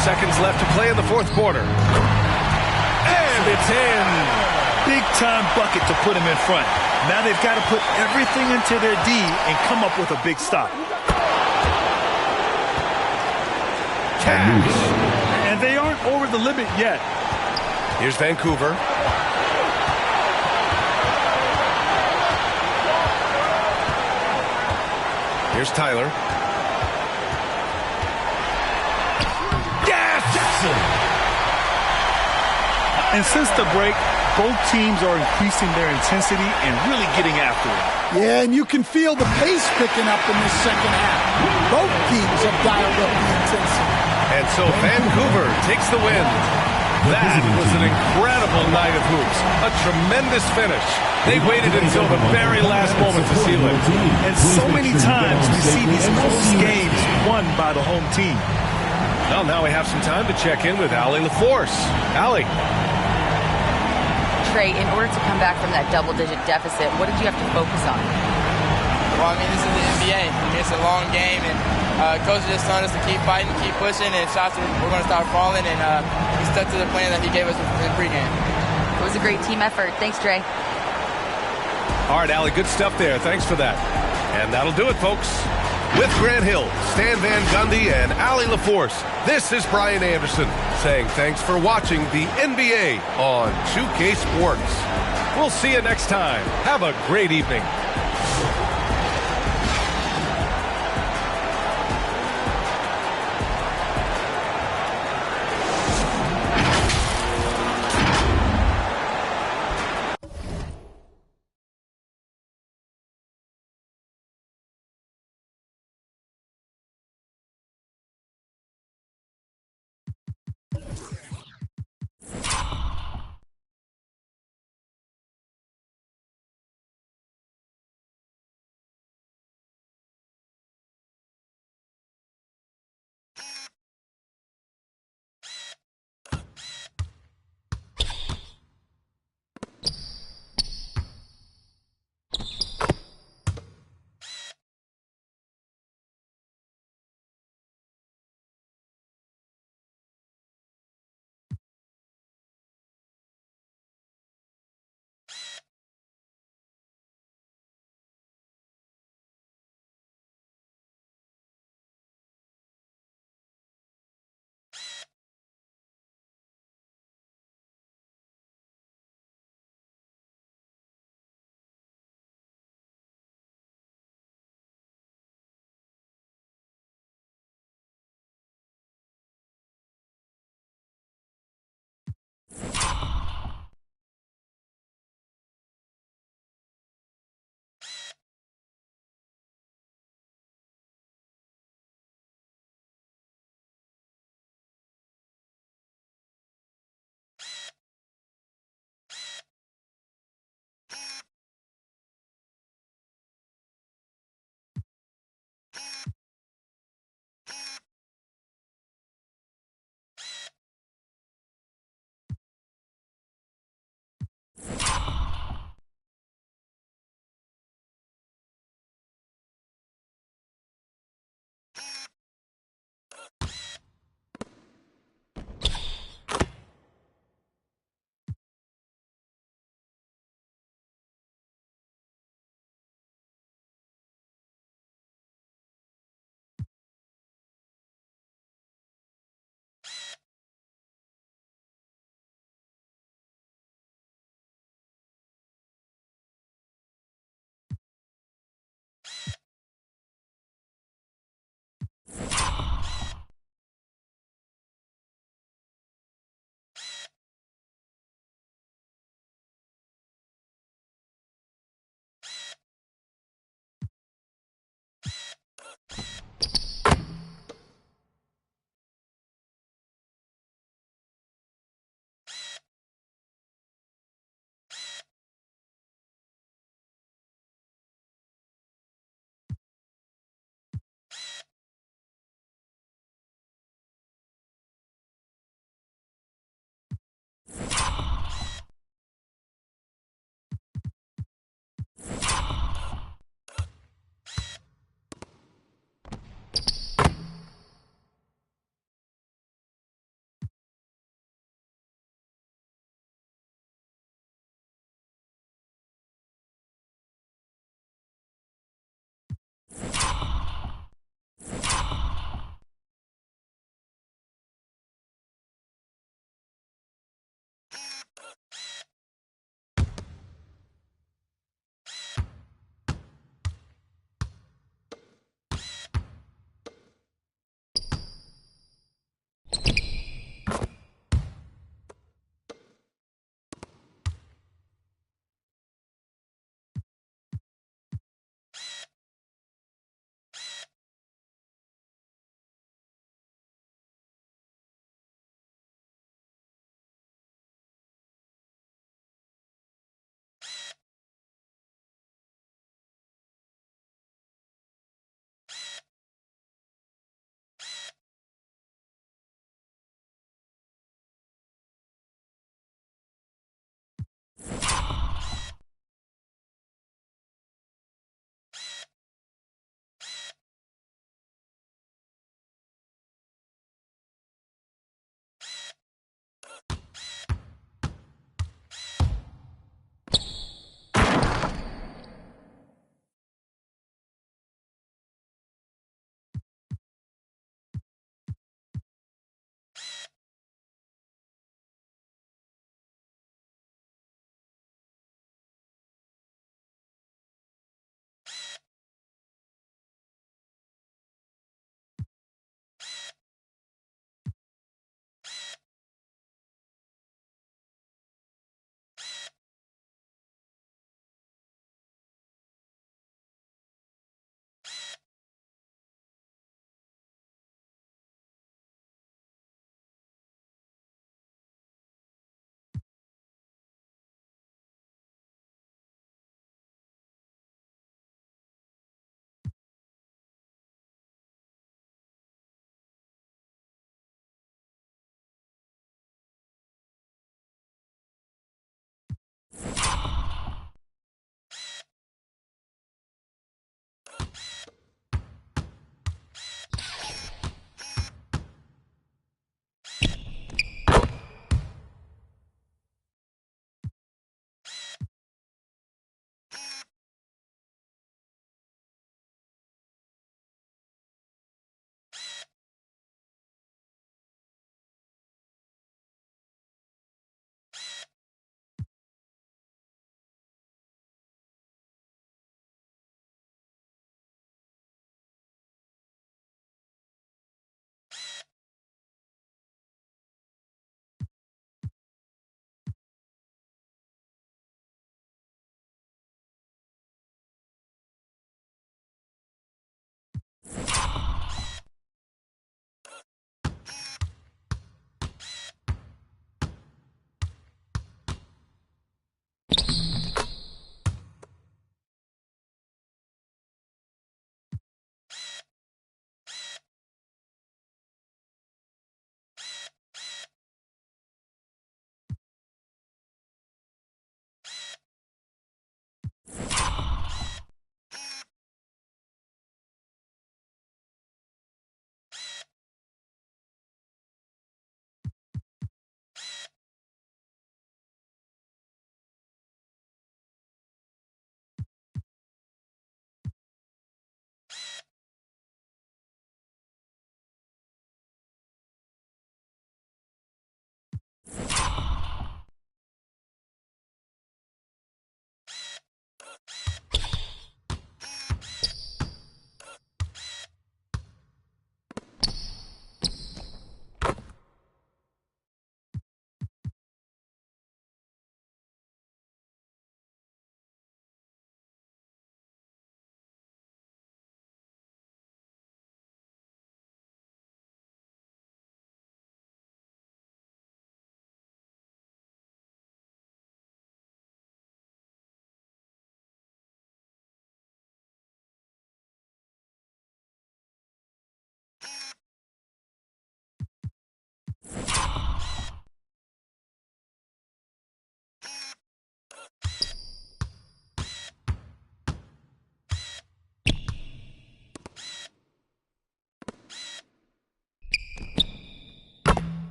Speaker 4: Seconds left to play in the fourth quarter. And it's in.
Speaker 5: Big time bucket to put him in front. Now they've got to put everything into their D and come up with a big stop.
Speaker 4: Cash.
Speaker 5: And they aren't over the limit yet.
Speaker 4: Here's Vancouver. Here's Tyler.
Speaker 5: And since the break, both teams are increasing their intensity and really getting after it.
Speaker 6: Yeah, and you can feel the pace picking up in this second half. Both teams have dialed up the intensity.
Speaker 4: And so Vancouver takes the win. That was an incredible night of hoops. A tremendous finish. They waited until the very last moment to seal it.
Speaker 5: And so many times we see these close games won by the home team.
Speaker 4: Well, now we have some time to check in with Allie LaForce. Allie.
Speaker 7: Trey, in order to come back from that double-digit deficit, what did you have to focus on?
Speaker 12: Well, I mean, this is the NBA. I mean, it's a long game, and Coach just told us to keep fighting, keep pushing, and shots we're going to start falling, and we stuck to the plan that he gave us in the pregame.
Speaker 7: It was a great team effort. Thanks, Trey.
Speaker 4: All right, Allie, good stuff there. Thanks for that. And that'll do it, folks. With Grant Hill, Stan Van Gundy, and Allie LaForce, this is Brian Anderson saying thanks for watching the NBA on 2K Sports. We'll see you next time. Have a great evening.